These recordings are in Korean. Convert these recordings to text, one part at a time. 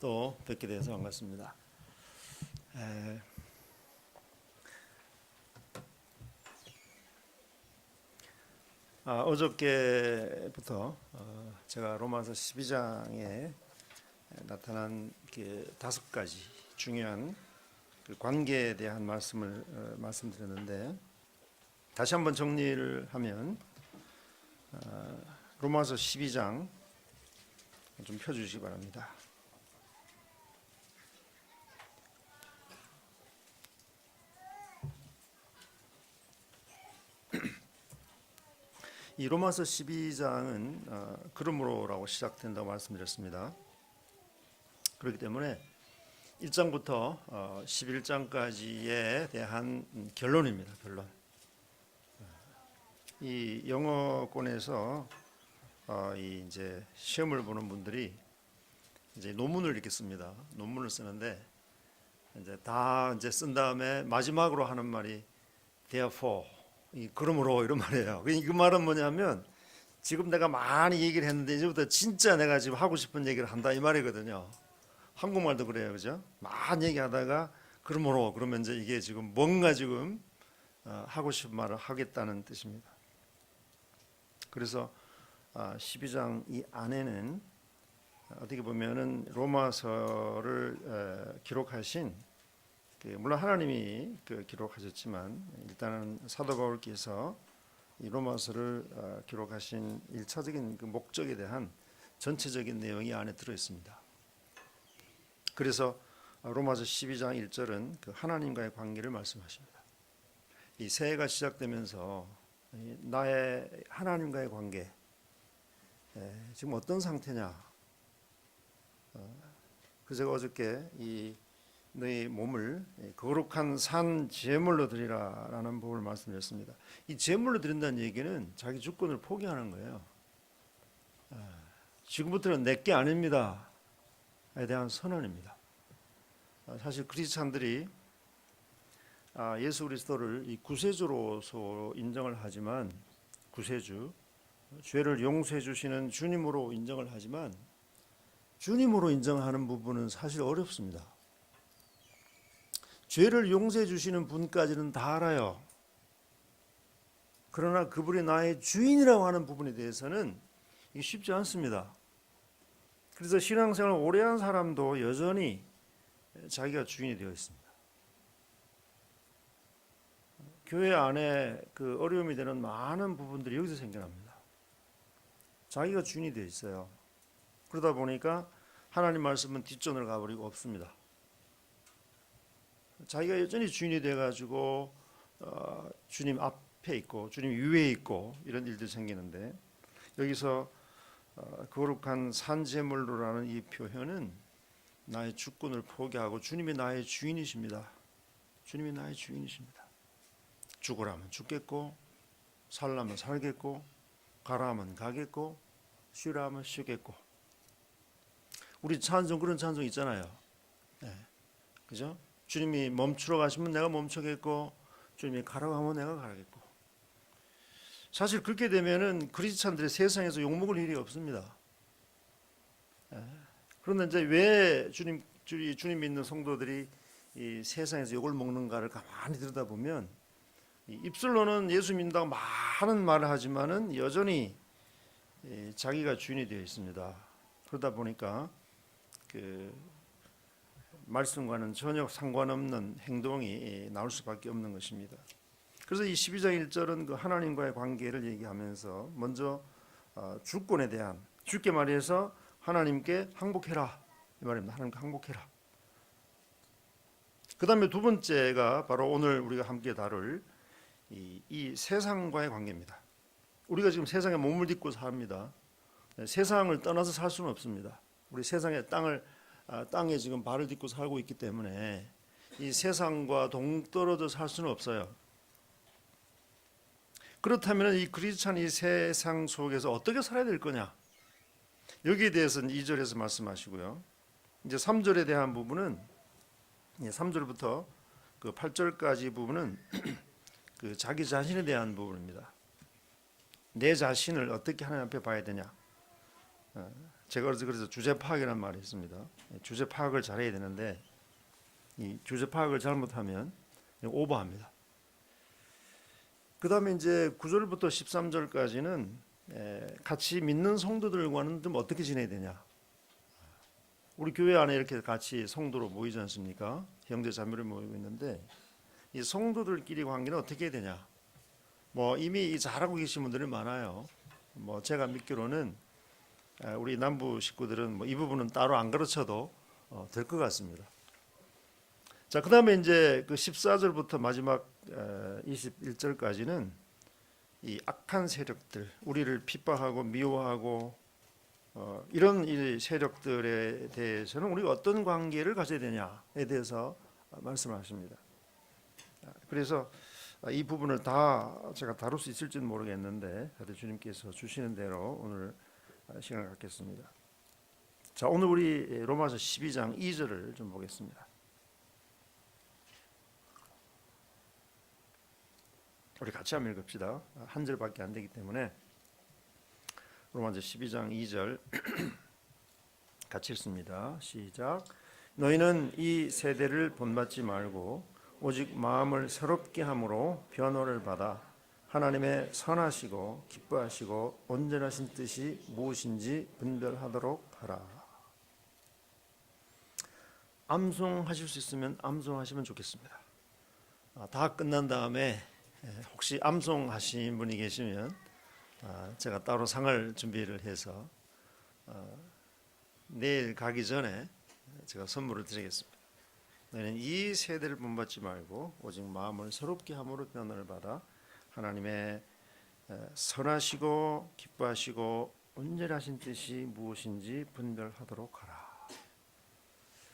또 뵙게 돼서 반갑습니다. 어저께부터 제가 로마서 12장에 나타난 그 5가지 중요한 그 관계에 대한 말씀을 말씀드렸는데, 다시 한번 정리를 하면 로마서 12장 좀 펴주시기 바랍니다. 이 로마서 12장은 그러므로라고 시작된다고 말씀드렸습니다. 그렇기 때문에 1장부터 11장까지에 대한 결론입니다. 결론. 이 영어권에서 이제 시험을 보는 분들이 이제 논문을 이렇게 씁니다. 논문을 쓰는데 이제 다 이제 쓴 다음에 마지막으로 하는 말이 therefore, 그러므로 이런 말이에요. 그 말은 뭐냐면 지금 내가 많이 얘기를 했는데 이제부터 진짜 내가 지금 하고 싶은 얘기를 한다 이 말이거든요. 한국말도 그래요, 그죠? 많이 얘기하다가 그러므로 그러면 이제 이게 지금 뭔가 지금 하고 싶은 말을 하겠다는 뜻입니다. 그래서 12장 이 안에는 어떻게 보면은 로마서를 기록하신, 물론 하나님이 기록하셨지만 일단은 사도 바울께서 이 로마서를 기록하신 1차적인 그 목적에 대한 전체적인 내용이 안에 들어 있습니다. 그래서 로마서 12장 1절은 그 하나님과의 관계를 말씀하십니다. 이 새해가 시작되면서 나의 하나님과의 관계 지금 어떤 상태냐? 그래서 제가 어저께 이 너희 몸을 거룩한 산 제물로 드리라라는 법을 말씀드렸습니다. 이 제물로 드린다는 얘기는 자기 주권을 포기하는 거예요. 지금부터는 내게 아닙니다에 대한 선언입니다. 사실 크리스찬들이 예수 그리스도를 이 구세주로서 인정을 하지만, 구세주, 죄를 용서해 주시는 주님으로 인정을 하지만, 주님으로 인정하는 부분은 사실 어렵습니다. 죄를 용서해 주시는 분까지는 다 알아요. 그러나 그분이 나의 주인이라고 하는 부분에 대해서는 이게 쉽지 않습니다. 그래서 신앙생활을 오래 한 사람도 여전히 자기가 주인이 되어 있습니다. 교회 안에 그 어려움이 되는 많은 부분들이 여기서 생겨납니다. 자기가 주인이 되어 있어요. 그러다 보니까 하나님 말씀은 뒷전을 가버리고 없습니다. 자기가 여전히 주인이 돼가지고 주님 앞에 있고 주님 위에 있고 이런 일들이 생기는데, 여기서 거룩한 산제물로라는 이 표현은 나의 주권을 포기하고 주님이 나의 주인이십니다. 주님이 나의 주인이십니다. 죽으라면 죽겠고, 살라면 살겠고, 가라면 가겠고, 쉬라면 쉬겠고. 우리 찬송, 그런 찬송 있잖아요. 네. 그죠? 주님이 멈추러 가시면 내가 멈추겠고, 주님이 가라고 하면 내가 가겠고. 사실 그렇게 되면은 크리스찬들의 세상에서 욕먹을 일이 없습니다. 그런데 이제 왜 주님 믿는 성도들이 이 세상에서 욕을 먹는가를 가만히 들여다보면, 입술로는 예수 믿는다고 많은 말을 하지만은 여전히 자기가 주인이 되어 있습니다. 그러다 보니까 그 말씀과는 전혀 상관없는 행동이 나올 수밖에 없는 것입니다. 그래서 이 12장 1절은 그 하나님과의 관계를 얘기하면서 먼저 주권에 대한, 쉽게 말해서 하나님께 항복해라 이 말입니다. 하나님께 항복해라. 그 다음에 두 번째가 바로 오늘 우리가 함께 다룰 이 세상과의 관계입니다. 우리가 지금 세상에 몸을 딛고 삽니다. 세상을 떠나서 살 수는 없습니다. 우리 세상의 땅에 지금 발을 딛고 살고 있기 때문에 이 세상과 동떨어져 살 수는 없어요. 그렇다면 이 크리스찬 이 세상 속에서 어떻게 살아야 될 거냐? 여기에 대해서는 2절에서 말씀하시고요. 이제 3절에 대한 부분은 3절부터 그 8절까지 부분은 그 자기 자신에 대한 부분입니다. 내 자신을 어떻게 하나님 앞에 봐야 되냐? 제가 그래서 주제 파악이라는 말이 있습니다. 주제 파악을 잘해야 되는데 이 주제 파악을 잘못하면 오버합니다. 그 다음에 이제 9절부터 13절까지는 같이 믿는 성도들과는 좀 어떻게 지내야 되냐. 우리 교회 안에 이렇게 같이 성도로 모이지 않습니까? 형제 자매를 모이고 있는데 이 성도들끼리 관계는 어떻게 해야 되냐. 뭐 이미 잘하고 계신 분들이 많아요. 뭐 제가 믿기로는 우리 남부 식구들은 뭐 이 부분은 따로 안 가르쳐도 될 것 같습니다. 자, 그다음에 이제 그 14절부터 마지막 21절까지는 이 악한 세력들, 우리를 핍박하고 미워하고 이런 이 세력들에 대해서는 우리가 어떤 관계를 가져야 되냐에 대해서 말씀하십니다. 그래서 이 부분을 다 제가 다룰 수 있을지는 모르겠는데 하여튼 주님께서 주시는 대로 오늘 시간을 갖겠습니다. 자, 오늘 우리 로마서 12장 2절을 좀 보겠습니다. 우리 같이 한번 읽읍시다. 한 절밖에 안 되기 때문에 로마서 12장 2절 같이 읽습니다. 시작. 너희는 이 세대를 본받지 말고 오직 마음을 새롭게 함으로 변호를 받아 하나님의 선하시고 기뻐하시고 온전하신 뜻이 무엇인지 분별하도록 하라. 암송하실 수 있으면 암송하시면 좋겠습니다. 다 끝난 다음에 혹시 암송하신 분이 계시면 제가 따로 상을 준비를 해서 내일 가기 전에 제가 선물을 드리겠습니다. 너희는 이 세대를 본받지 말고 오직 마음을 새롭게 함으로 변화를 받아 하나님의 선하시고 기뻐하시고 온전하신 뜻이 무엇인지 분별하도록 하라.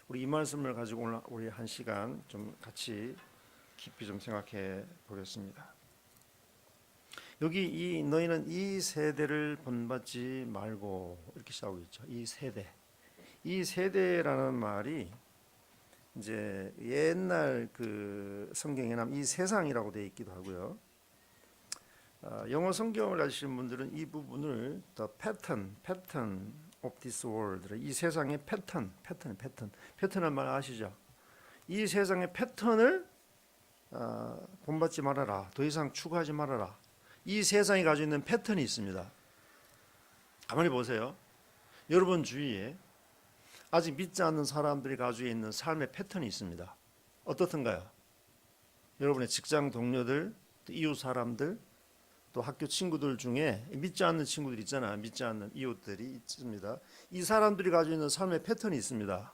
우리 이 말씀을 가지고 오늘 우리 한 시간 좀 같이 깊이 좀 생각해 보겠습니다. 여기 너희는 이 세대를 본받지 말고 이렇게 시작하고 있죠. 이 세대. 이 세대라는 말이 이제 옛날 그 성경에는 이 세상이라고 되어 있기도 하고요. 영어 성경을 아시는 분들은 이 부분을 the pattern of this world, 이 세상의 패턴이란 말 아시죠? 이 세상의 패턴을 본받지 말아라. 더 이상 추구하지 말아라. 이 세상이 가지고 있는 패턴이 있습니다. 가만히 보세요. 여러분 주위에 아직 믿지 않는 사람들이 가지고 있는 삶의 패턴이 있습니다. 어떻든가요? 여러분의 직장 동료들, 또 이웃 사람들, 또 학교 친구들 중에 믿지 않는 친구들 있잖아요. 믿지 않는 이웃들이 있습니다. 이 사람들이 가지고 있는 삶의 패턴이 있습니다.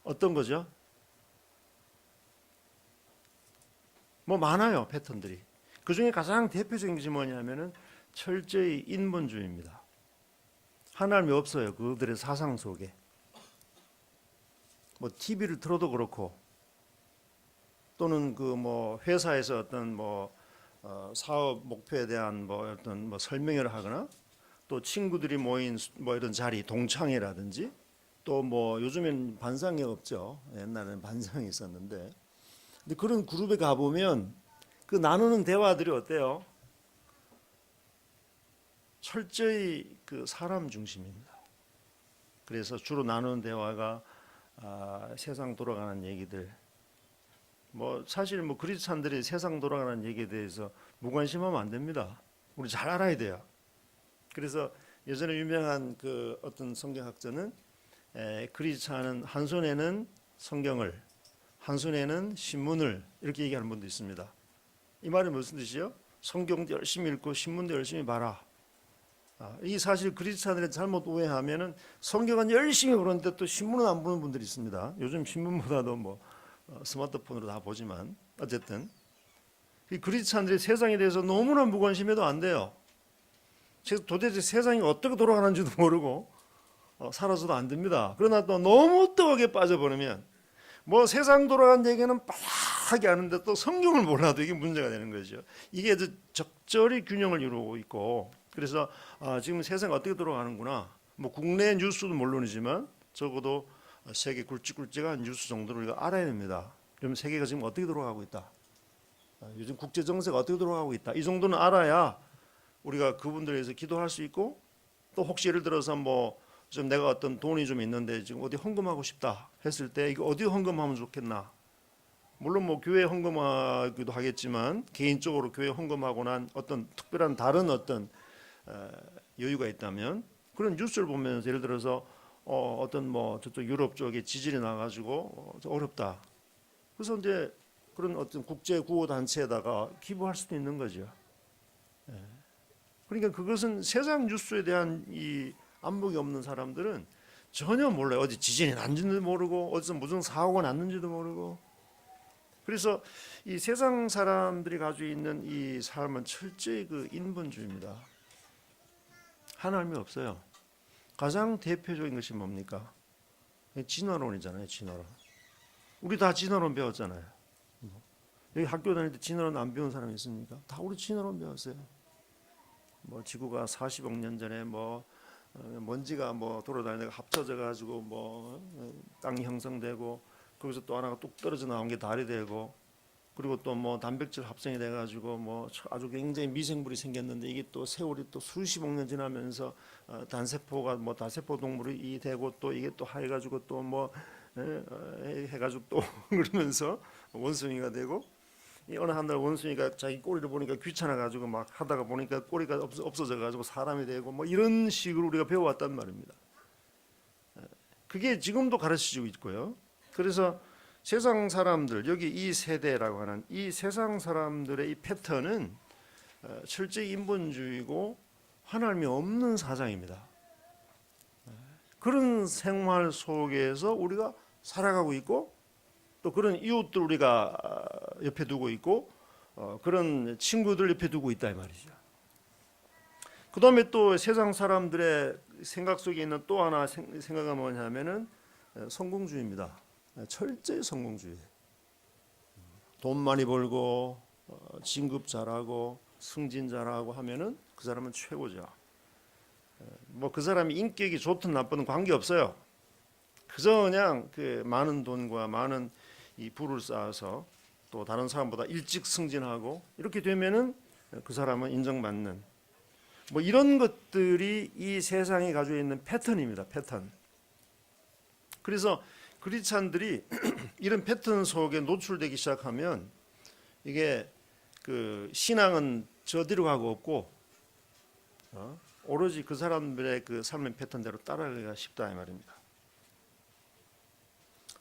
어떤 거죠? 뭐 많아요, 패턴들이. 그 중에 가장 대표적인 것이 뭐냐면은 철저히 인본주의입니다. 하나님이 없어요, 그들의 사상 속에. 뭐 TV를 틀어도 그렇고, 또는 그 뭐 회사에서 어떤 뭐 사업 목표에 대한 뭐 어떤 뭐 설명을 하거나, 또 친구들이 모인 뭐 이런 자리, 동창회라든지, 또 뭐 요즘엔 반상회 없죠. 옛날에는 반상회 있었는데, 근데 그런 그룹에 가보면 그 나누는 대화들이 어때요? 철저히 그 사람 중심입니다. 그래서 주로 나누는 대화가 세상 돌아가는 얘기들. 뭐 사실 뭐 그리스찬들이 세상 돌아가는 얘기에 대해서 무관심하면 안 됩니다. 우리 잘 알아야 돼요. 그래서 예전에 유명한 그 어떤 성경학자는 그리스찬은 한 손에는 성경을, 한 손에는 신문을 이렇게 얘기하는 분도 있습니다. 이 말이 무슨 뜻이요? 성경도 열심히 읽고 신문도 열심히 봐라. 이 사실 그리스찬들이 잘못 오해하면은 성경은 열심히 보는데 또 신문은 안 보는 분들이 있습니다. 요즘 신문보다도 뭐 스마트폰으로 다 보지만 어쨌든 이 그리스찬들이 세상에 대해서 너무나 무관심해도 안 돼요. 도대체 세상이 어떻게 돌아가는지도 모르고 살아서도 안 됩니다. 그러나 또 너무 뜨겁게 빠져버리면 뭐 세상 돌아가는 얘기는 뻔하게 아는데 또 성경을 몰라도 이게 문제가 되는 거죠. 이게 적절히 균형을 이루고 있고, 그래서 지금 세상이 어떻게 돌아가는구나. 뭐 국내 뉴스도 물론이지만 적어도 세계 굵직굵직한 뉴스 정도를 우리가 알아야 됩니다. 그럼 세계가 지금 어떻게 돌아가고 있다. 요즘 국제 정세가 어떻게 돌아가고 있다. 이 정도는 알아야 우리가 그분들에 대해서 기도할 수 있고, 또 혹시 예를 들어서 뭐 좀 내가 어떤 돈이 좀 있는데 지금 어디 헌금하고 싶다 했을 때 이거 어디 헌금하면 좋겠나? 물론 뭐 교회 헌금하기도 하겠지만 개인적으로 교회 헌금하고 난 어떤 특별한 다른 어떤 여유가 있다면 그런 뉴스를 보면서 예를 들어서 어떤 뭐 저쪽 유럽 쪽에 지진이 나가지고 어렵다. 그래서 이제 그런 어떤 국제 구호 단체에다가 기부할 수도 있는 거죠. 그러니까 그것은 세상 뉴스에 대한 이 안목이 없는 사람들은 전혀 몰라요. 어디 지진이 났는지도 모르고 어디서 무슨 사고가 났는지도 모르고. 그래서 이 세상 사람들이 가지고 있는 이 삶은 철저히 그 인본주의입니다. 하나님이 없어요. 가장 대표적인 것이 뭡니까? 진화론이잖아요. 진화론. 우리 다 진화론 배웠잖아요. 여기 학교 다닐 때 진화론 안 배운 사람이 있습니까? 다 우리 진화론 배웠어요. 뭐 지구가 40억 년 전에 뭐 먼지가 뭐 돌아다니다가 합쳐져 가지고 뭐 땅이 형성되고 거기서 또 하나가 뚝 떨어져 나온 게 달이 되고 그리고 또 뭐 단백질 합성이 돼 가지고 뭐 아주 굉장히 미생물이 생겼는데 이게 또 세월이 또 수십억 년 지나면서 단세포가 뭐 다세포 동물이 되고 또 이게 또 해가지고 또 뭐 해가지고 또 그러면서 원숭이가 되고 이 어느 한 날 원숭이가 자기 꼬리를 보니까 귀찮아 가지고 막 하다가 보니까 꼬리가 없어져 가지고 사람이 되고 뭐 이런 식으로 우리가 배워왔단 말입니다. 그게 지금도 가르쳐지고 있고요. 그래서 세상 사람들 여기 이 세대라고 하는 이 세상 사람들의 이 패턴은 철저히 인본주의고 하나님이 없는 사상입니다. 그런 생활 속에서 우리가 살아가고 있고 또 그런 이웃들 우리가 옆에 두고 있고 그런 친구들 옆에 두고 있다 이 말이죠. 그 다음에 또 세상 사람들의 생각 속에 있는 또 하나 생각은 뭐냐면은 성공주의입니다. 철저히 성공주의. 돈 많이 벌고 진급 잘하고 승진 잘하고 하면은 그 사람은 최고죠. 뭐 그 사람이 인격이 좋든 나쁘든 관계 없어요. 그저 그냥 그 많은 돈과 많은 이 부를 쌓아서 또 다른 사람보다 일찍 승진하고 이렇게 되면은 그 사람은 인정받는 뭐 이런 것들이 이 세상이 가지고 있는 패턴입니다. 패턴. 그래서 크리스찬들이 이런 패턴 속에 노출되기 시작하면 이게 그 신앙은 저디로 가고 없고 오로지 그 사람들의 그 삶의 패턴대로 따라가기가 쉽다 이 말입니다.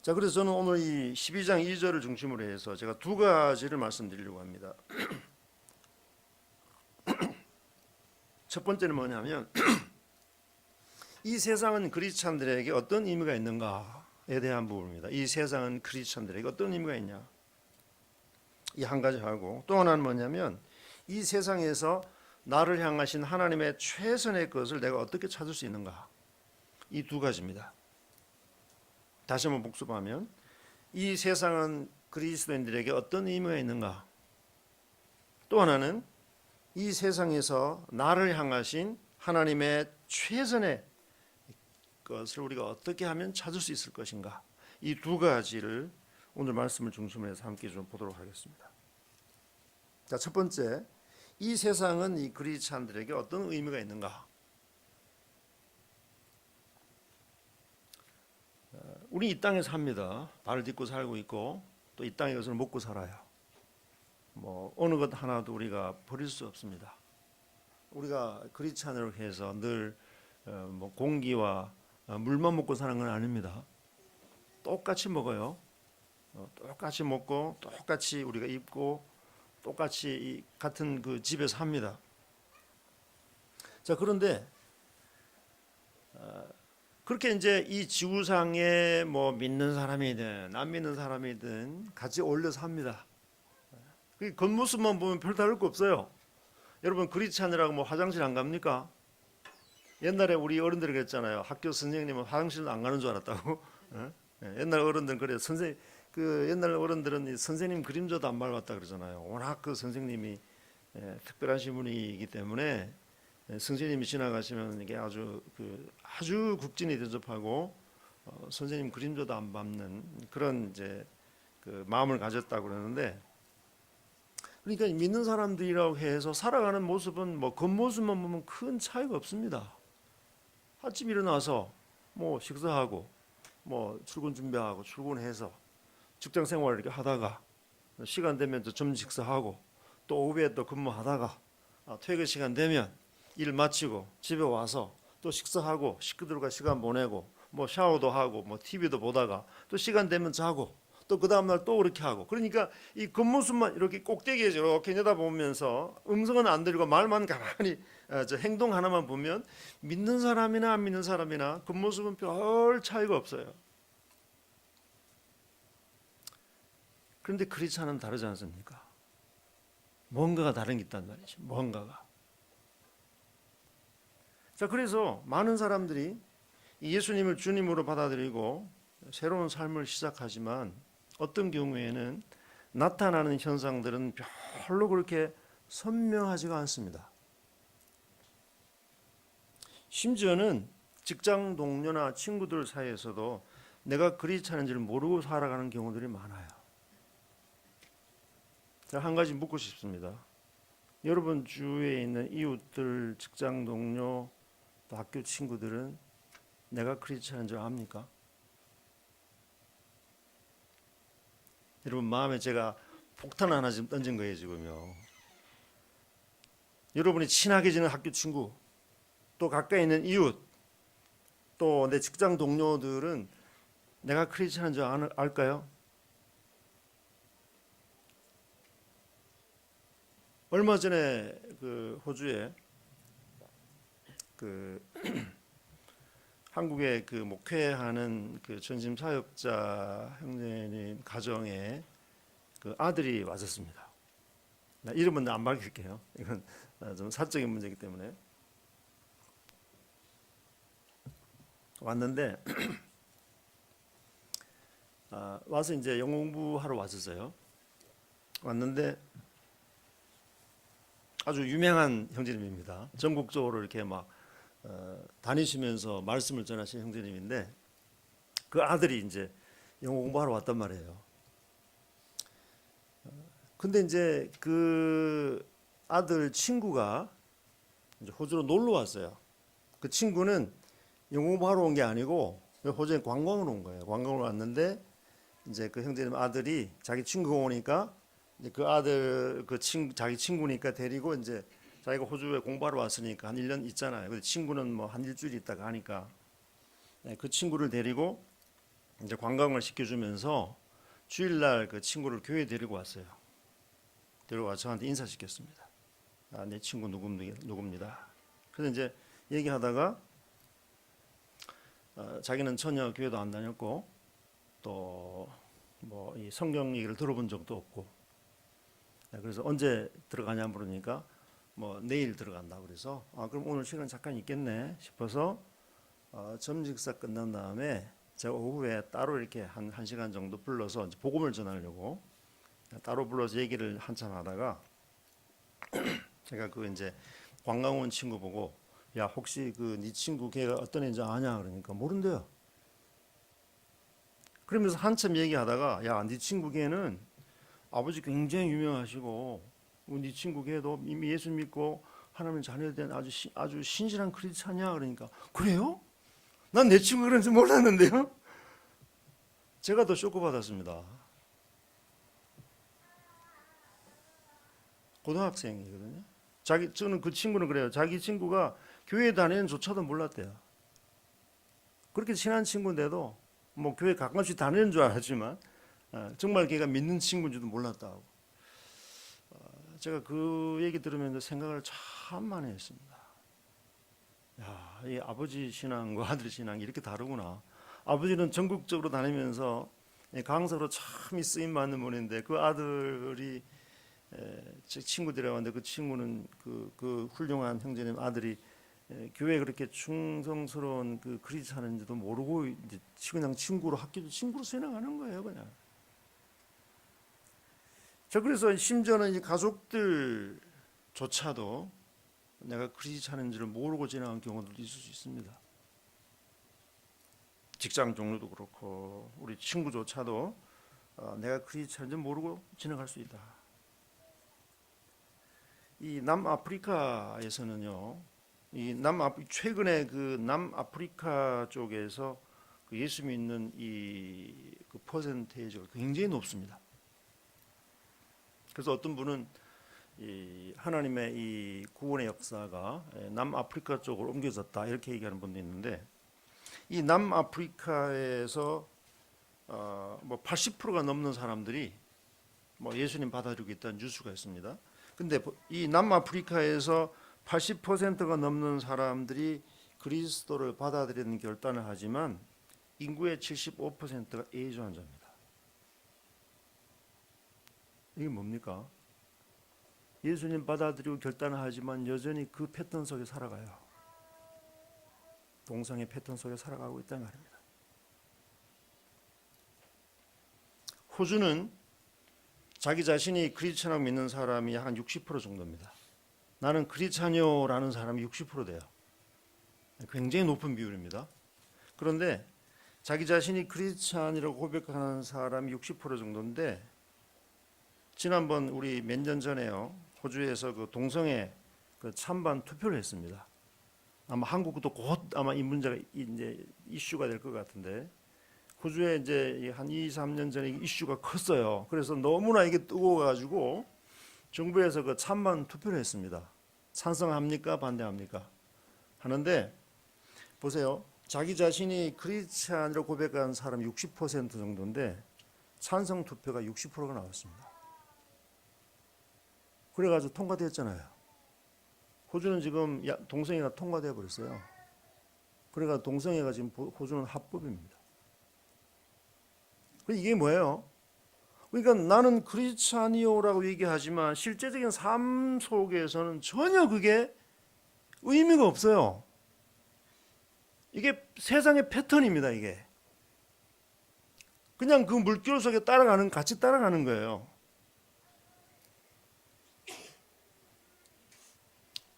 자, 그래서 저는 오늘 이 12장 2절을 중심으로 해서 제가 두 가지를 말씀드리려고 합니다. 첫 번째는 뭐냐면 이 세상은 크리스찬들에게 어떤 의미가 있는가에 대한 부분입니다. 이 세상은 크리스찬들에게 어떤 의미가 있냐. 이 한 가지 하고 또 하나는 뭐냐면 이 세상에서 나를 향하신 하나님의 최선의 것을 내가 어떻게 찾을 수 있는가. 이 두 가지입니다. 다시 한번 복습하면 이 세상은 그리스도인들에게 어떤 의미가 있는가. 또 하나는 이 세상에서 나를 향하신 하나님의 최선의 것을 우리가 어떻게 하면 찾을 수 있을 것인가. 이 두 가지를 오늘 말씀을 중심으로 해서 함께 좀 보도록 하겠습니다. 자, 첫 번째, 이 세상은 이 그리스찬들에게 어떤 의미가 있는가. 우리 이 땅에 삽니다. 발을 딛고 살고 있고 또 이 땅의 것을 먹고 살아요. 뭐 어느 것 하나도 우리가 버릴 수 없습니다. 우리가 크리스찬으로 해서 늘 뭐 공기와 물만 먹고 사는 건 아닙니다. 똑같이 먹어요. 똑같이 먹고 똑같이 우리가 입고 똑같이 같은 그 집에서 합니다. 자, 그런데 그렇게 이제 이 지구상에 뭐 믿는 사람이든 안 믿는 사람이든 같이 어울려 삽니다. 그 겉모습만 보면 별 다를 거 없어요. 여러분 크리스찬이라고 뭐 화장실 안 갑니까? 옛날에 우리 어른들이 그랬잖아요. 학교 선생님은 화장실 안 가는 줄 알았다고. 옛날 어른들은 그래. 그 옛날 어른들은 선생님 그림자도 안 밟았다 그러잖아요. 워낙 그 선생님이 특별하신 분이기 때문에 선생님이 지나가시면 이게 아주 국진이 대접하고 선생님 그림자도 안 밟는 그런 이제 그 마음을 가졌다고 그러는데, 그러니까 믿는 사람들이라고 해서 살아가는 모습은 뭐 겉모습만 보면 큰 차이가 없습니다. 아침 일어나서 뭐 식사하고 뭐 출근 준비하고 출근해서 직장 생활을 이렇게 하다가 시간 되면 또 점심 식사하고 또 오후에 또 근무하다가 퇴근 시간 되면 일 마치고 집에 와서 또 식사하고 식구들과 시간 보내고 뭐 샤워도 하고 뭐 TV도 보다가 또 시간 되면 자고 또 그 다음날 또 그렇게 하고, 그러니까 이 겉모습만 이렇게 꼭대기에 이렇게 내다보면서 음성은 안 들리고 말만 가만히 저 행동 하나만 보면 믿는 사람이나 안 믿는 사람이나 겉모습은 별 차이가 없어요. 그런데 크리스찬은 다르지 않습니까? 뭔가가 다른 게 있단 말이죠. 뭔가가. 자, 그래서 많은 사람들이 예수님을 주님으로 받아들이고 새로운 삶을 시작하지만 어떤 경우에는 나타나는 현상들은 별로 그렇게 선명하지가 않습니다. 심지어는 직장 동료나 친구들 사이에서도 내가 크리스찬인지를 모르고 살아가는 경우들이 많아요. 제가 한 가지 묻고 싶습니다. 여러분 주위에 있는 이웃들, 직장 동료, 또 학교 친구들은 내가 크리스찬인 줄 압니까? 여러분 마음에 제가 폭탄 하나 지금 던진 거예요 지금요. 여러분이 친하게 지낸 학교 친구, 또 가까이 있는 이웃, 또 내 직장 동료들은 내가 크리스찬인 줄 알까요? 얼마 전에 그 호주에 그 한국에 그 목회하는 그 전심 사역자 형제님 가정에 그 아들이 왔었습니다. 이름은 안 밝힐게요. 이건 좀 사적인 문제이기 때문에. 왔는데 와서 이제 영어 공부하러 왔었어요. 왔는데 아주 유명한 형제님입니다. 전국적으로 이렇게 막 다니시면서 말씀을 전하신 형제님인데 그 아들이 이제 영어 공부하러 왔단 말이에요. 근데 이제 그 아들 친구가 이제 호주로 놀러 왔어요. 그 친구는 영어 공부하러 온 게 아니고 호주에 관광으로 온 거예요. 관광으로 왔는데 이제 그 형제님 아들이 자기 친구가 오니까 이제 그 아들 자기 친구니까 데리고 이제 자기가 호주에 공부하러 왔으니까 한 1년 있잖아요. 근데 친구는 뭐 한 일주일 있다가 하니까 그 친구를 데리고 이제 관광을 시켜주면서 주일날 그 친구를 교회에 데리고 왔어요. 데리고 와서 저한테 인사시켰습니다. 내 친구 누굽니다. 그래서 이제 얘기하다가 자기는 전혀 교회도 안 다녔고 또 뭐 이 성경 얘기를 들어본 적도 없고 그래서 언제 들어가냐 물으니까 뭐 내일 들어간다 그래서 그럼 오늘 시간 잠깐 있겠네 싶어서 점심식사 끝난 다음에 제가 오후에 따로 이렇게 한 1시간 정도 불러서 이제 복음을 전하려고 따로 불러서 얘기를 한참 하다가 제가 그 이제 관광 온 친구 보고 야 혹시 그 네 친구 걔가 어떤 애인지 아냐 그러니까 모른대요. 그러면서 한참 얘기하다가 야 네 친구 걔는 아버지 굉장히 유명하시고 네 친구 걔도 이미 예수 믿고 하나님 자녀에 대한 아주 신실한 크리스찬이야 그러니까 그래요? 난 내 친구 그런지 몰랐는데요. 제가 더 쇼크 받았습니다. 고등학생이거든요. 저는 그 친구는 그래요. 자기 친구가 교회 다니는 조차도 몰랐대요. 그렇게 친한 친구인데도 뭐 교회 가끔씩 다니는 줄 알았지만 정말 걔가 믿는 친구인지도 몰랐다고. 제가 그 얘기 들으면서 생각을 참 많이 했습니다. 야, 이 아버지 신앙과 아들 신앙이 이렇게 다르구나. 아버지는 전국적으로 다니면서 강사로 참 쓰임 받는 분인데 그 아들이 제 친구들이라고 하는데 그 친구는 그 훌륭한 형제님 아들이 교회에 그렇게 충성스러운 그 크리스찬인지도 모르고 이제 그냥 친구로 학교도 친구로 지나가는 거예요 그냥. 자 그래서 심지어는 이 가족들조차도 내가 크리스찬인지를 모르고 지나간 경우도 있을 수 있습니다. 직장 동료도 그렇고 우리 친구조차도 내가 크리스찬인지 모르고 지나갈 수 있다. 이 남아프리카에서는요, 최근에 그 남아프리카 쪽에서 그 예수 믿는 그 퍼센테이지가 굉장히 높습니다. 그래서 어떤 분은 이 하나님의 이 구원의 역사가 남아프리카 쪽으로 옮겨졌다 이렇게 얘기하는 분도 있는데, 이 남아프리카에서 뭐 80%가 넘는 사람들이 뭐 예수님 받아들이고 있다는 뉴스가 있습니다. 근데 이 남아프리카에서 80%가 넘는 사람들이 그리스도를 받아들이는 결단을 하지만 인구의 75%가 A주환자입니다. 이게 뭡니까? 예수님 받아들이고 결단을 하지만 여전히 그 패턴 속에 살아가요. 동성애 패턴 속에 살아가고 있다는 말입니다. 호주는 자기 자신이 크리스천이라고 믿는 사람이 한 60% 정도입니다. 나는 크리스찬이요라는 사람이 60% 돼요. 굉장히 높은 비율입니다. 그런데 자기 자신이 크리스찬이라고 고백하는 사람이 60% 정도인데, 지난번 우리 몇 년 전에요, 호주에서 그 동성애 그 찬반 투표를 했습니다. 아마 한국도 곧 아마 이 문제가 이제 이슈가 될 것 같은데, 호주에 이제 한 2, 3년 전에 이슈가 컸어요. 그래서 너무나 이게 뜨거워가지고 정부에서 그 찬반 투표를 했습니다. 찬성합니까? 반대합니까? 하는데 보세요. 자기 자신이 크리스찬이라고 고백한 사람이 60% 정도인데 찬성 투표가 60%가 나왔습니다. 그래가지고 통과됐잖아요. 호주는 지금 동성애가 통과돼 버렸어요. 그래가 동성애가 지금 호주는 합법입니다. 이게 뭐예요? 그러니까 나는 크리스찬이요라고 얘기하지만 실제적인 삶 속에서는 전혀 그게 의미가 없어요. 이게 세상의 패턴입니다. 이게 그냥 그 물결 속에 같이 따라가는 거예요.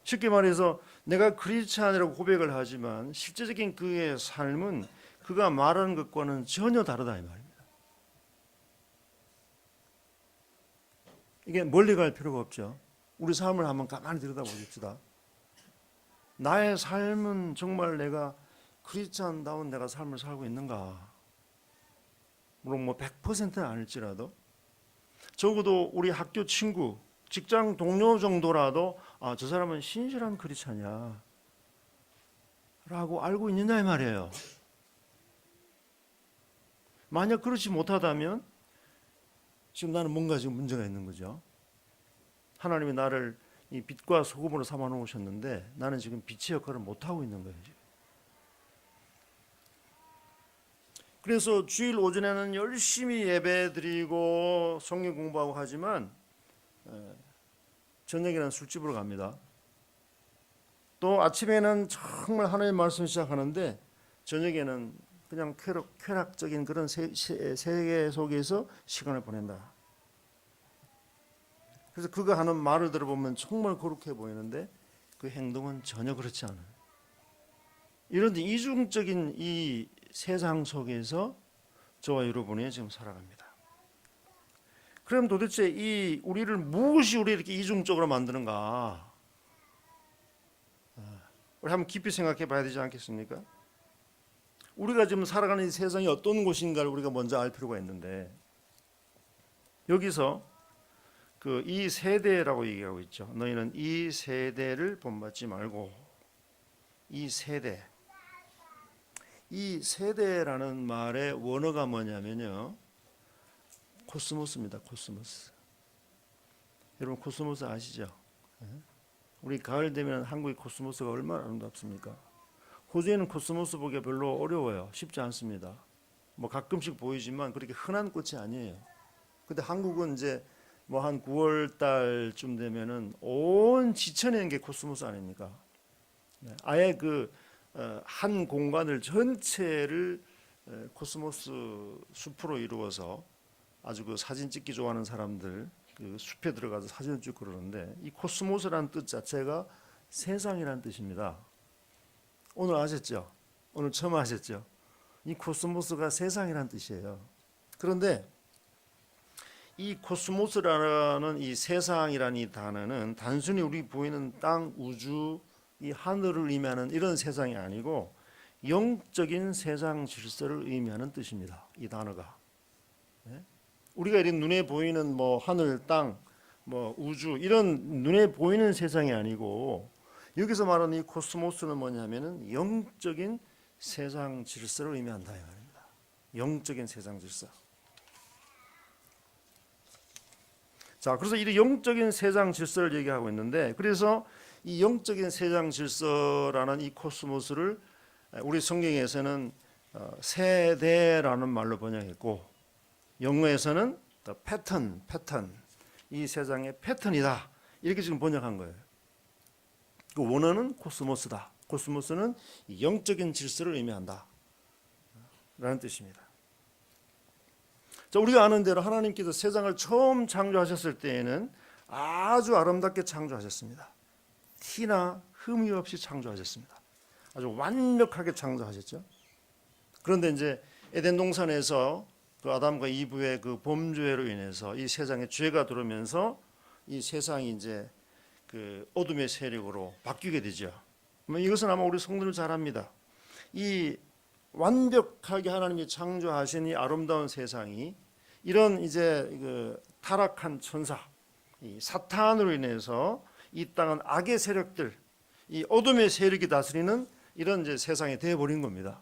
쉽게 말해서 내가 크리스찬이라고 고백을 하지만 실제적인 그의 삶은 그가 말하는 것과는 전혀 다르다 이 말입니다. 이게 멀리 갈 필요가 없죠. 우리 삶을 한번 가만히 들여다보십시다. 나의 삶은 정말 내가 크리스찬다운 내가 삶을 살고 있는가? 물론 뭐 100%는 아닐지라도 적어도 우리 학교 친구, 직장 동료 정도라도 저 사람은 신실한 크리스찬이야 라고 알고 있느냐 이 말이에요. 만약 그렇지 못하다면 지금 나는 뭔가 지금 문제가 있는 거죠. 하나님이 나를 이 빛과 소금으로 삼아 놓으셨는데 나는 지금 빛의 역할을 못하고 있는 거예요. 그래서 주일 오전에는 열심히 예배드리고 성경 공부하고 하지만 저녁에는 술집으로 갑니다. 또 아침에는 정말 하나님의 말씀 시작하는데 저녁에는 그냥 쾌락적인 그런 세계 속에서 시간을 보낸다. 그래서 그가 하는 말을 들어보면 정말 거룩해 보이는데 그 행동은 전혀 그렇지 않아요. 이런 이중적인 이 세상 속에서 저와 여러분이 지금 살아갑니다. 그럼 도대체 무엇이 우리 이렇게 이중적으로 만드는가? 우리 한번 깊이 생각해 봐야 되지 않겠습니까? 우리가 지금 살아가는 이 세상이 어떤 곳인가를 우리가 먼저 알 필요가 있는데, 여기서 그 이 세대라고 얘기하고 있죠. 너희는 이 세대를 본받지 말고, 이 세대라는 말의 원어가 뭐냐면요, 코스모스입니다. 코스모스. 여러분 코스모스 아시죠? 우리 가을 되면 한국의 코스모스가 얼마나 아름답습니까? 호주에는 코스모스 보기가 별로 어려워요. 쉽지 않습니다. 뭐 가끔씩 보이지만 그렇게 흔한 꽃이 아니에요. 근데 한국은 이제 뭐 한 9월 달쯤 되면은 온 지천에 있는 게 코스모스 아닙니까? 아예 그 한 공간을 전체를 코스모스 숲으로 이루어서 아주 그 사진 찍기 좋아하는 사람들 그 숲에 들어가서 사진을 찍고 그러는데, 이 코스모스라는 뜻 자체가 세상이라는 뜻입니다. 오늘 아셨죠? 오늘 처음 아셨죠? 이 코스모스가 세상이라는 뜻이에요. 그런데 이 코스모스라는 이 세상이라는 이 단어는 단순히 우리 보이는 땅, 우주, 이 하늘을 의미하는 이런 세상이 아니고 영적인 세상 질서를 의미하는 뜻입니다. 이 단어가. 네? 우리가 이런 눈에 보이는 뭐 하늘, 땅, 뭐 우주 이런 눈에 보이는 세상이 아니고 여기서 말하는 이 코스모스는 뭐냐면은 영적인 세상 질서를 의미한다 이 말입니다. 영적인 세상 질서. 자, 그래서 이 영적인 세상 질서를 얘기하고 있는데, 그래서 이 영적인 세상 질서라는 이 코스모스를 우리 성경에서는 세대라는 말로 번역했고, 영어에서는 패턴, 이 세상의 패턴이다 이렇게 지금 번역한 거예요. 그 원어는 코스모스다. 코스모스는 영적인 질서를 의미한다 라는 뜻입니다. 자, 우리가 아는 대로 하나님께서 세상을 처음 창조하셨을 때에는 아주 아름답게 창조하셨습니다. 티나 흠이 없이 창조하셨습니다. 아주 완벽하게 창조하셨죠. 그런데 이제 에덴 동산에서 그 아담과 이브의 그 범죄로 인해서 이 세상에 죄가 들어오면서 이 세상이 이제 그 어둠의 세력으로 바뀌게 되죠. 이것은 아마 우리 성도들 잘 압니다. 이 완벽하게 하나님이 창조하신 이 아름다운 세상이 이런 이제 그 타락한 천사, 이 사탄으로 인해서 이 땅은 악의 세력들, 이 어둠의 세력이 다스리는 이런 이제 세상이 되어 버린 겁니다.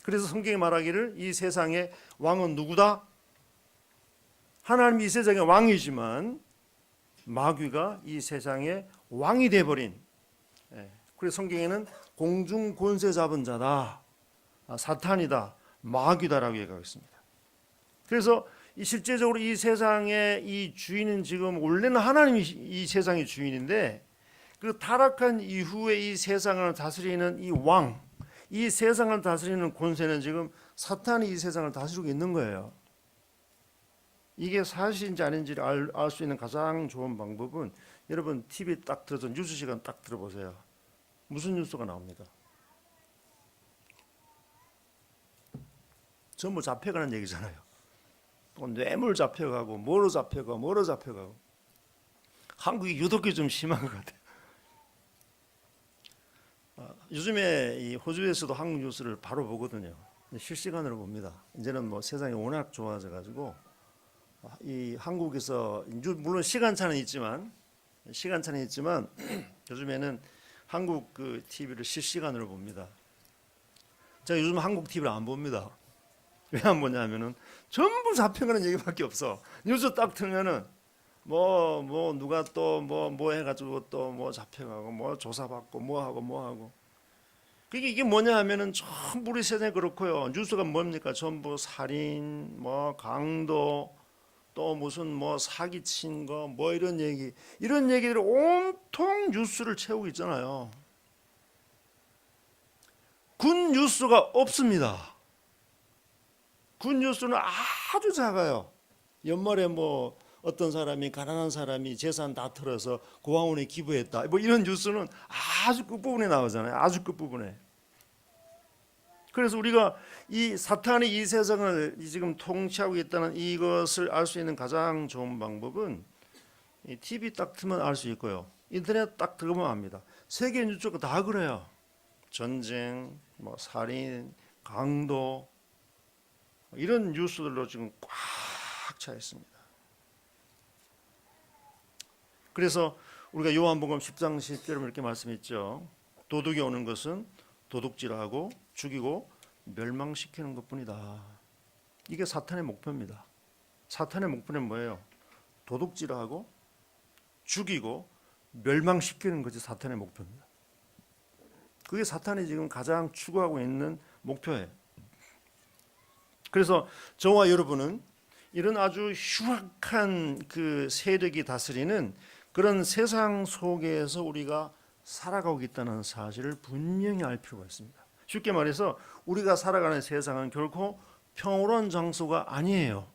그래서 성경이 말하기를 이 세상의 왕은 누구다? 하나님이 이 세상의 왕이지만 마귀가 이 세상의 왕이 되어 버린. 그래서 성경에는 공중 권세 잡은 자다, 사탄이다, 마귀다라고 얘기하고 있습니다. 그래서 실제적으로 이 세상의 이 주인은 지금 원래는 하나님이 이 세상의 주인인데 그 타락한 이후에 이 세상을 다스리는 이 왕, 이 세상을 다스리는 권세는 지금 사탄이 이 세상을 다스리고 있는 거예요. 이게 사실인지 아닌지를 알 수 있는 가장 좋은 방법은 여러분 TV 딱 들어서 뉴스 시간 딱 들어보세요. 무슨 뉴스가 나옵니까? 전부 잡혀가는 얘기잖아요. 또 뇌물 잡혀가고 뭐로 잡혀가고 한국이 유독히 좀 심한 것 같아요. 요즘에 이 호주에서도 한국 뉴스를 바로 보거든요. 실시간으로 봅니다. 이제는 뭐 세상이 워낙 좋아져 가지고 이 한국에서 물론 시간차는 있지만 요즘에는 한국 그 TV를 실시간으로 봅니다. 제가 요즘 한국 TV를 안 봅니다. 왜 안 보냐면은 전부 잡혀가는 얘기밖에 없어. 뉴스 딱 틀면은 뭐 누가 또 뭐 해가지고 또 뭐 잡혀가고 뭐 조사받고 뭐 하고 그게 이게 뭐냐 하면은 전부 우리 세상에 그렇고요. 뉴스가 뭡니까? 전부 살인, 뭐 강도, 또 무슨 뭐 사기친 거, 뭐 이런 얘기들 온통 뉴스를 채우고 있잖아요. 굿 뉴스가 없습니다. 굿 뉴스는 아주 작아요. 연말에 뭐 어떤 사람이 가난한 사람이 재산 다 털어서 고아원에 기부했다. 뭐 이런 뉴스는 아주 끝부분에 나오잖아요. 아주 끝부분에. 그래서 우리가 이 사탄이 이 세상을 지금 통치하고 있다는 이것을 알 수 있는 가장 좋은 방법은 이 TV 딱 틀면 알 수 있고요. 인터넷 딱 들어보면 압니다. 세계 뉴스가 다 그래요. 전쟁, 뭐 살인, 강도 이런 뉴스들로 지금 꽉 차 있습니다. 그래서 우리가 요한복음 10장 10절에 이렇게 말씀했죠. 도둑이 오는 것은 도둑질하고 죽이고 멸망시키는 것뿐이다. 이게 사탄의 목표입니다. 사탄의 목표는 뭐예요? 도둑질하고 죽이고 멸망시키는 것이 사탄의 목표입니다. 그게 사탄이 지금 가장 추구하고 있는 목표예요. 그래서 저와 여러분은 이런 아주 흉악한 그 세력이 다스리는 그런 세상 속에서 우리가 살아가고 있다는 사실을 분명히 알 필요가 있습니다. 쉽게 말해서 우리가 살아가는 세상은 결코 평화로운 장소가 아니에요.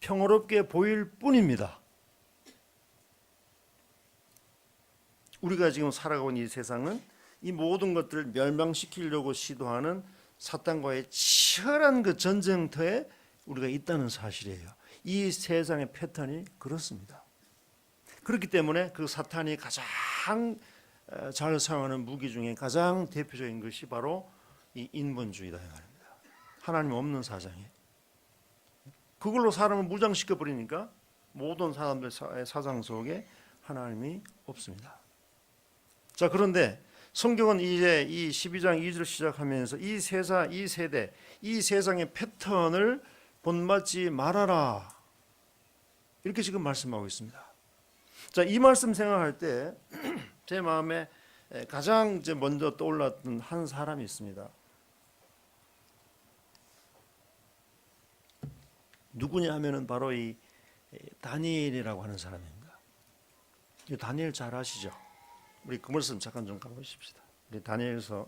평화롭게 보일 뿐입니다. 우리가 지금 살아가고 있는 이 세상은 이 모든 것들을 멸망시키려고 시도하는 사탄과의 치열한 그 전쟁터에 우리가 있다는 사실이에요. 이 세상의 패턴이 그렇습니다. 그렇기 때문에 그 사탄이 가장 잘 사용하는 무기 중에 가장 대표적인 것이 바로 이 인본주의다 이 말입니다. 하나님 없는 사상이에요. 그걸로 사람을 무장시켜 버리니까 모든 사람들 사상 속에 하나님이 없습니다. 자, 그런데 성경은 이제 이 12장 2절 시작하면서 이 세대, 이 세상의 패턴을 본받지 말아라. 이렇게 지금 말씀하고 있습니다. 자, 이 말씀 생각할 때 제 마음에 가장 이제 먼저 떠올랐던 한 사람이 있습니다. 누구냐 하면은 바로 이 다니엘이라고 하는 사람입니다. 이 다니엘 잘 아시죠? 우리 그 말씀 잠깐 좀 가보십시다. 우리 다니엘서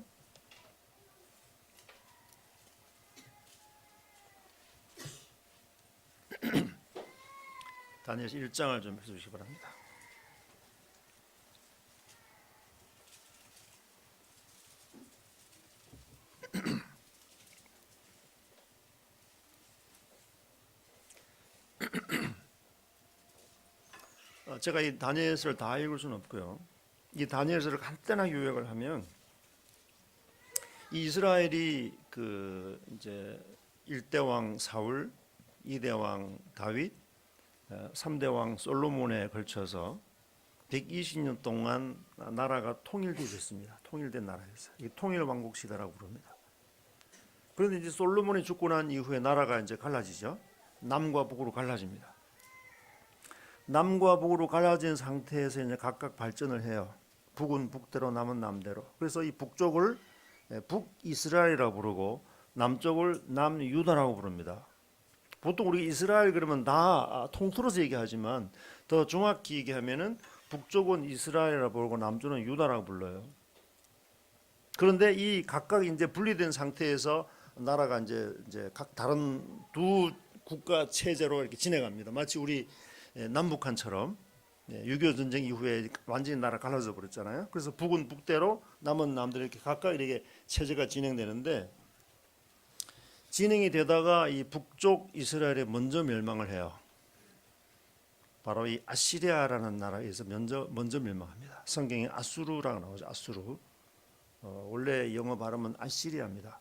다니엘서 1장을 좀 해주시기 바랍니다. 제가 이 다니엘서를 다 읽을 수는 없고요. 이 다니엘서를 간단하게 요약을 하면 이 이스라엘이 그 이제 1대 왕 사울, 2대 왕 다윗, 3대 왕 솔로몬에 걸쳐서 120년 동안 나라가 통일되었습니다. 통일된 나라였어요. 이 통일 왕국 시대라고 부릅니다. 그런데 이제 솔로몬이 죽고 난 이후에 나라가 이제 갈라지죠. 남과 북으로 갈라집니다. 남과 북으로 갈라진 상태에서 이제 각각 발전을 해요. 북은 북대로, 남은 남대로. 그래서 이 북쪽을 북이스라엘이라고 부르고 남쪽을 남유다라고 부릅니다. 보통 우리 이스라엘 그러면 다 통틀어서 얘기하지만 더 정확히 얘기하면은 북쪽은 이스라엘이라고 부르고 남쪽은 유다라고 불러요. 그런데 이 각각 이제 분리된 상태에서 나라가 이제 각 다른 두 국가 체제로 이렇게 지내갑니다. 마치 우리 남북한처럼 6.25 전쟁 이후에 완전히 나라 갈라져 버렸잖아요. 그래서 북은 북대로 남은 남대로 이렇게 각각 이렇게 체제가 진행되는데 진행이 되다가 이 북쪽 이스라엘에 먼저 멸망을 해요. 바로 이 아시리아라는 나라에서 먼저 멸망합니다. 성경에 아수르라고 나오죠. 아수르. 원래 영어 발음은 아시리아입니다.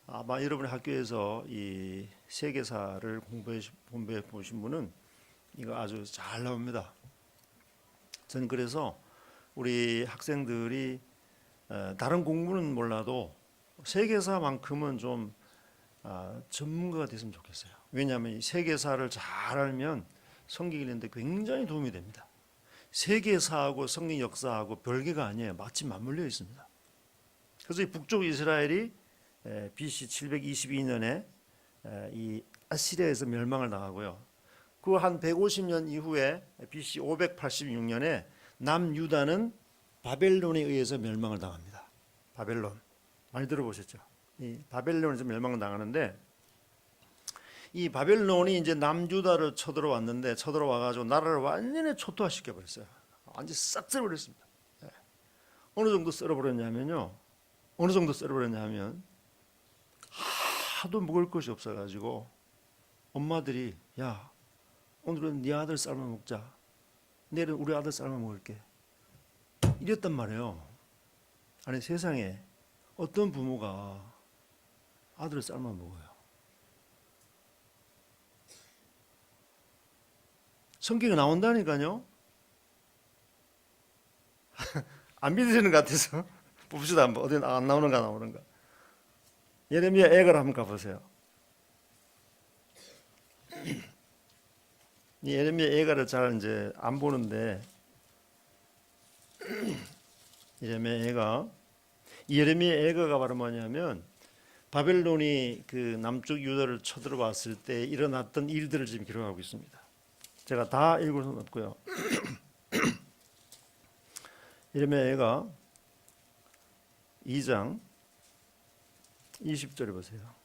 아마 여러분의 학교에서 이 세계사를 공부해 보신 분은 이거 아주 잘 나옵니다. 저는 그래서 우리 학생들이 다른 공부는 몰라도 세계사만큼은 좀 전문가가 됐으면 좋겠어요. 왜냐하면 이 세계사를 잘 알면 성경 읽는데 굉장히 도움이 됩니다. 세계사하고 성경 역사하고 별개가 아니에요. 마치 맞물려 있습니다. 그래서 이 북쪽 이스라엘이 BC 722년에 이 아시리아에서 멸망을 당하고요. 그 한 150년 이후에 BC 586년에 남유다는 바벨론에 의해서 멸망을 당합니다. 바벨론 많이 들어보셨죠? 이 바벨론에서 멸망을 당하는데 이 바벨론이 이제 남유다를 쳐들어왔는데 쳐들어와가지고 나라를 완전히 초토화시켜 버렸어요. 완전히 싹 썰어버렸습니다. 어느 정도 썰어버렸냐면요. 어느 정도 썰어버렸냐면 하도 먹을 것이 없어가지고 엄마들이 야 오늘은 네 아들 삶아 먹자. 내일은 우리 아들 삶아 먹을게. 이랬단 말이에요. 아니 세상에 어떤 부모가 아들을 삶아 먹어요. 성경에 나온다니까요. 안 믿으시는 것 같아서 봅시다 한번. 어디 안 나오는가. 예레미야 애가를 한번 가보세요. 이 예레미야 애가를 잘 이제 안 보는데 예레미야 애가가 바로 뭐냐면 바벨론이 그 남쪽 유다를 쳐들어왔을 때 일어났던 일들을 지금 기록하고 있습니다. 제가 다 읽을 수는 없고요. 예레미야 애가 2장 20절에 보세요.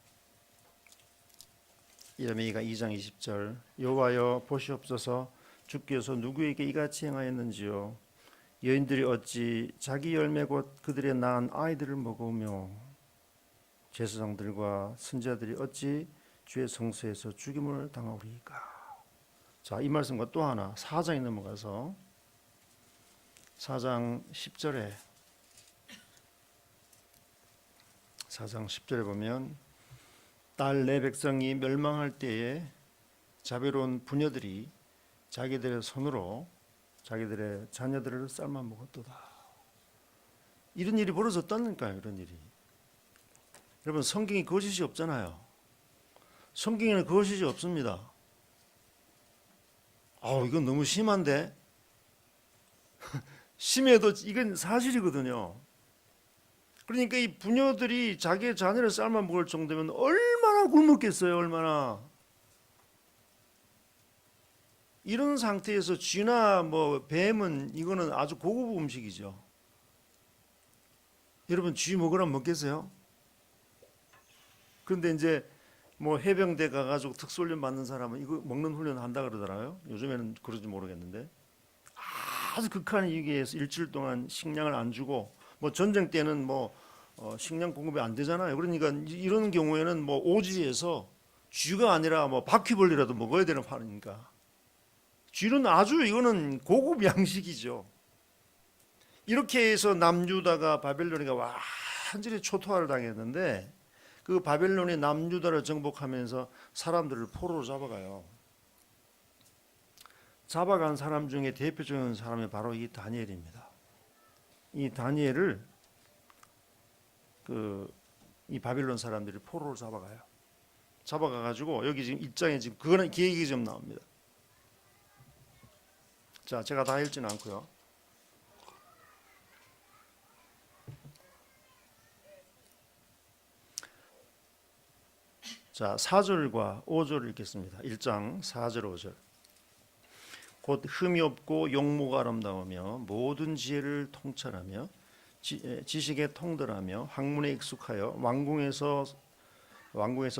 예레미야가 2장 20절 여호와여 보시옵소서 주께서 누구에게 이같이 행하였는지요. 여인들이 어찌 자기 열매 곧 그들의 낳은 아이들을 먹으며 제사장들과 선지자들이 어찌 주의 성소에서 죽임을 당하오리까. 자, 이 말씀과 또 하나 4장에 넘어가서 4장 10절에 보면 딸 내 백성이 멸망할 때에 자비로운 부녀들이 자기들의 손으로 자기들의 자녀들을 삶아 먹었도다. 이런 일이 벌어졌다니까요. 이런 일이. 여러분, 성경이 거짓이 없잖아요. 성경에는 거짓이 없습니다. 이건 너무 심한데? 심해도 이건 사실이거든요. 그러니까 이 부녀들이 자기의 자녀를 삶아 먹을 정도면 얼마나 굶었겠어요. 얼마나. 이런 상태에서 쥐나 뱀은 이거는 아주 고급 음식이죠. 여러분, 쥐 먹으라면 먹겠어요? 그런데 이제 해병대 가가지고 특수훈련 받는 사람은 이거 먹는 훈련 한다 그러더라고요. 요즘에는 그런지 모르겠는데 아주 극한 위기에서 일주일 동안 식량을 안 주고 전쟁 때는 식량 공급이 안 되잖아요. 그러니까 이런 경우에는 오지에서 쥐가 아니라 바퀴벌레라도 먹어야 되는 판이니까 쥐는 아주 이거는 고급 양식이죠. 이렇게 해서 남유다가 바벨론이가 완전히 초토화를 당했는데 그 바벨론이 남유다를 정복하면서 사람들을 포로로 잡아가요. 잡아간 사람 중에 대표적인 사람이 바로 이 다니엘입니다. 이 다니엘을 이 바벨론 사람들이 포로로 잡아가요. 잡아가가지고 여기 지금 입장에 지금 그거는 기획이 좀 나옵니다. 자, 제가 다 읽지는 않고요. 자, 4절과 5절 읽겠습니다. 1장 4절 5절. 곧 흠이 없고 용모가 아름다우며 모든 지혜를 통찰하며 지식에 통달하며 학문에 익숙하여 왕궁에서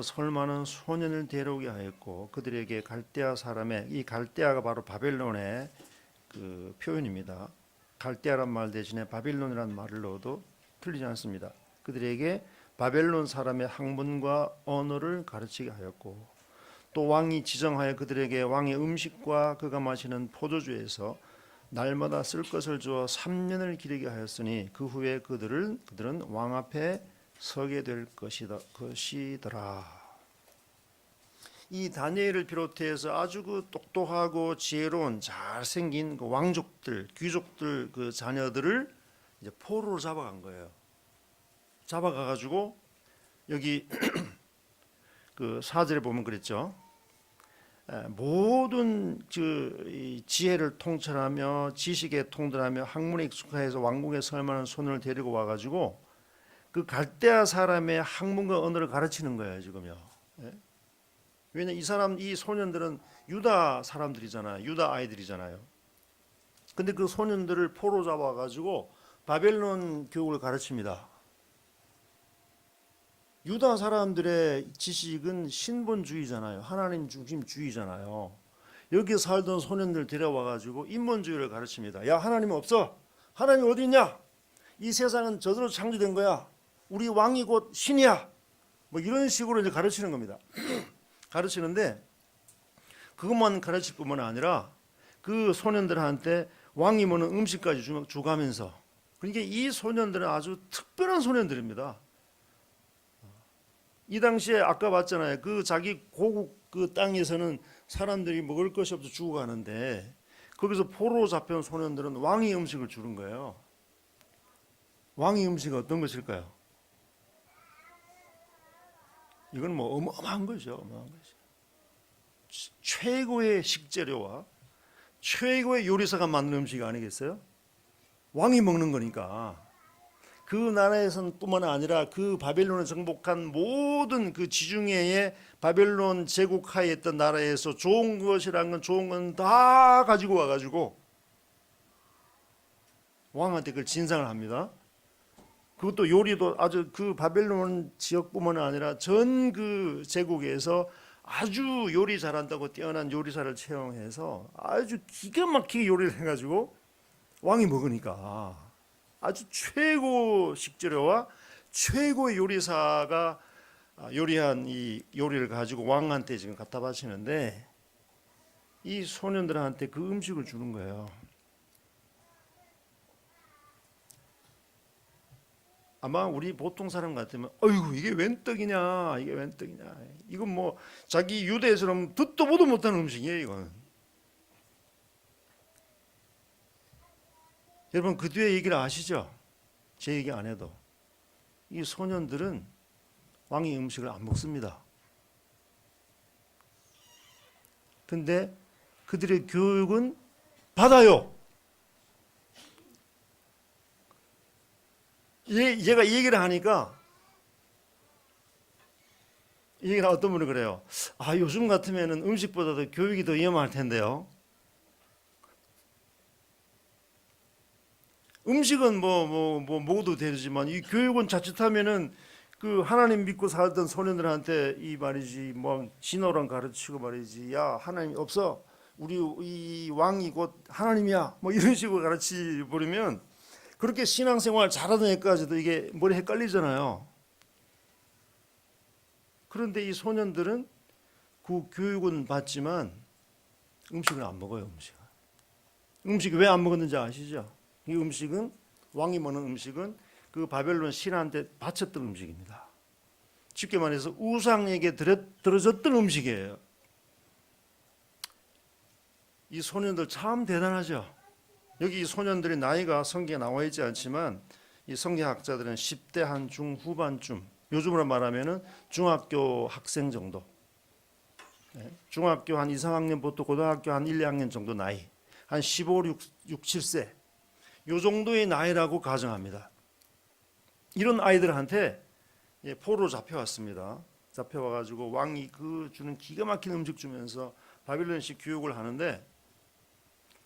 설 많은 소년을 데려오게 하였고 그들에게 갈대아 사람의, 이 갈대아가 바로 바벨론의 그 표현입니다. 갈대아란 말 대신에 바빌론이라는 말을 넣어도 틀리지 않습니다. 그들에게 바벨론 사람의 학문과 언어를 가르치게 하였고 또 왕이 지정하여 그들에게 왕의 음식과 그가 마시는 포도주에서 날마다 쓸 것을 주어 3년을 기르게 하였으니 그 후에 그들은 왕 앞에 서게 될 것이더라. 이 다니엘을 비롯해서 아주 그 똑똑하고 지혜로운 잘생긴 그 왕족들, 귀족들 그 자녀들을 이제 포로로 잡아간 거예요. 잡아가가지고 여기 그 4절에 보면 그랬죠. 모든 그 지혜를 통찰하며 지식에 통달하며 학문에 익숙해서 왕궁에 설 만한 소년을 데리고 와가지고 그 갈대아 사람의 학문과 언어를 가르치는 거예요 지금요. 왜냐 이 소년들은 유다 사람들이잖아요. 유다 아이들이잖아요. 근데 그 소년들을 포로 잡아가지고 바벨론 교육을 가르칩니다. 유다 사람들의 지식은 신본주의잖아요. 하나님 중심주의잖아요. 여기 살던 소년들 데려와가지고 인본주의를 가르칩니다. 야, 하나님 없어. 하나님 어디 있냐? 이 세상은 저절로 창조된 거야. 우리 왕이 곧 신이야. 이런 식으로 이제 가르치는 겁니다. 가르치는데 그것만 가르칠 뿐만 아니라 그 소년들한테 왕이 먹는 음식까지 주가면서, 그러니까 이 소년들은 아주 특별한 소년들입니다. 이 당시에 아까 봤잖아요. 그 자기 고국 그 땅에서는 사람들이 먹을 것이 없어 죽어가는데 거기서 포로로 잡혀온 소년들은 왕의 음식을 주는 거예요. 왕의 음식은 어떤 것일까요? 이건 어마어마한 거죠. 어마어마한 거죠. 최고의 식재료와 최고의 요리사가 만든 음식 아니겠어요? 왕이 먹는 거니까. 그 나라에서는 뿐만 아니라 그 바벨론을 정복한 모든 그 지중해의 바벨론 제국하에 있던 나라에서 좋은 것이란 건 좋은 건 다 가지고 와가지고 왕한테 그걸 진상을 합니다. 그것도 요리도 아주 그 바벨론 지역뿐만 아니라 전 그 제국에서 아주 요리 잘한다고 뛰어난 요리사를 채용해서 아주 기가 막히게 요리를 해가지고 왕이 먹으니까 아주 최고 식재료와 최고의 요리사가 요리한 이 요리를 가지고 왕한테 지금 갖다 바치는데 이 소년들한테 그 음식을 주는 거예요. 아마 우리 보통 사람 같으면 어이구 이게 웬 떡이냐, 이게 웬 떡이냐, 이건 뭐 자기 유대처럼 듣도 보도 못하는 음식이에요 이건. 여러분 그 뒤에 얘기를 아시죠? 제 얘기 안 해도 이 소년들은 왕의 음식을 안 먹습니다. 근데 그들의 교육은 받아요. 얘가 이 얘기를 하니까 이 얘기를 어떤 분이 그래요. 아 요즘 같으면은 음식보다도 교육이 더 위험할 텐데요. 음식은 먹어도 되지만 이 교육은 자칫하면은 그 하나님 믿고 살던 소년들한테 이 말이지 뭐 진호랑 가르치고 말이지 야 하나님 없어 우리 이 왕이 곧 하나님이야 뭐 이런 식으로 가르치 버리면 그렇게 신앙생활 잘하던 애까지도 이게 머리 헷갈리잖아요. 그런데 이 소년들은 그 교육은 받지만 음식을 안 먹어요. 음식이 왜 안 먹었는지 아시죠? 이 음식은 왕이 먹는 음식은 그 바벨론 신한테 바쳤던 음식입니다. 쉽게 말해서 우상에게 들어졌던 음식이에요. 이 소년들 참 대단하죠. 여기 이 소년들의 나이가 성경에 나와 있지 않지만 이 성경학자들은 10대 한 중후반쯤, 요즘으로 말하면은 중학교 학생 정도, 중학교 한 2, 3학년부터 고등학교 한 1, 2학년 정도 나이, 한 15, 6, 7세 요 정도의 나이라고 가정합니다. 이런 아이들한테 포로로 잡혀왔습니다. 잡혀와가지고 왕이 그 주는 기가 막힌 음식 주면서 바빌론식 교육을 하는데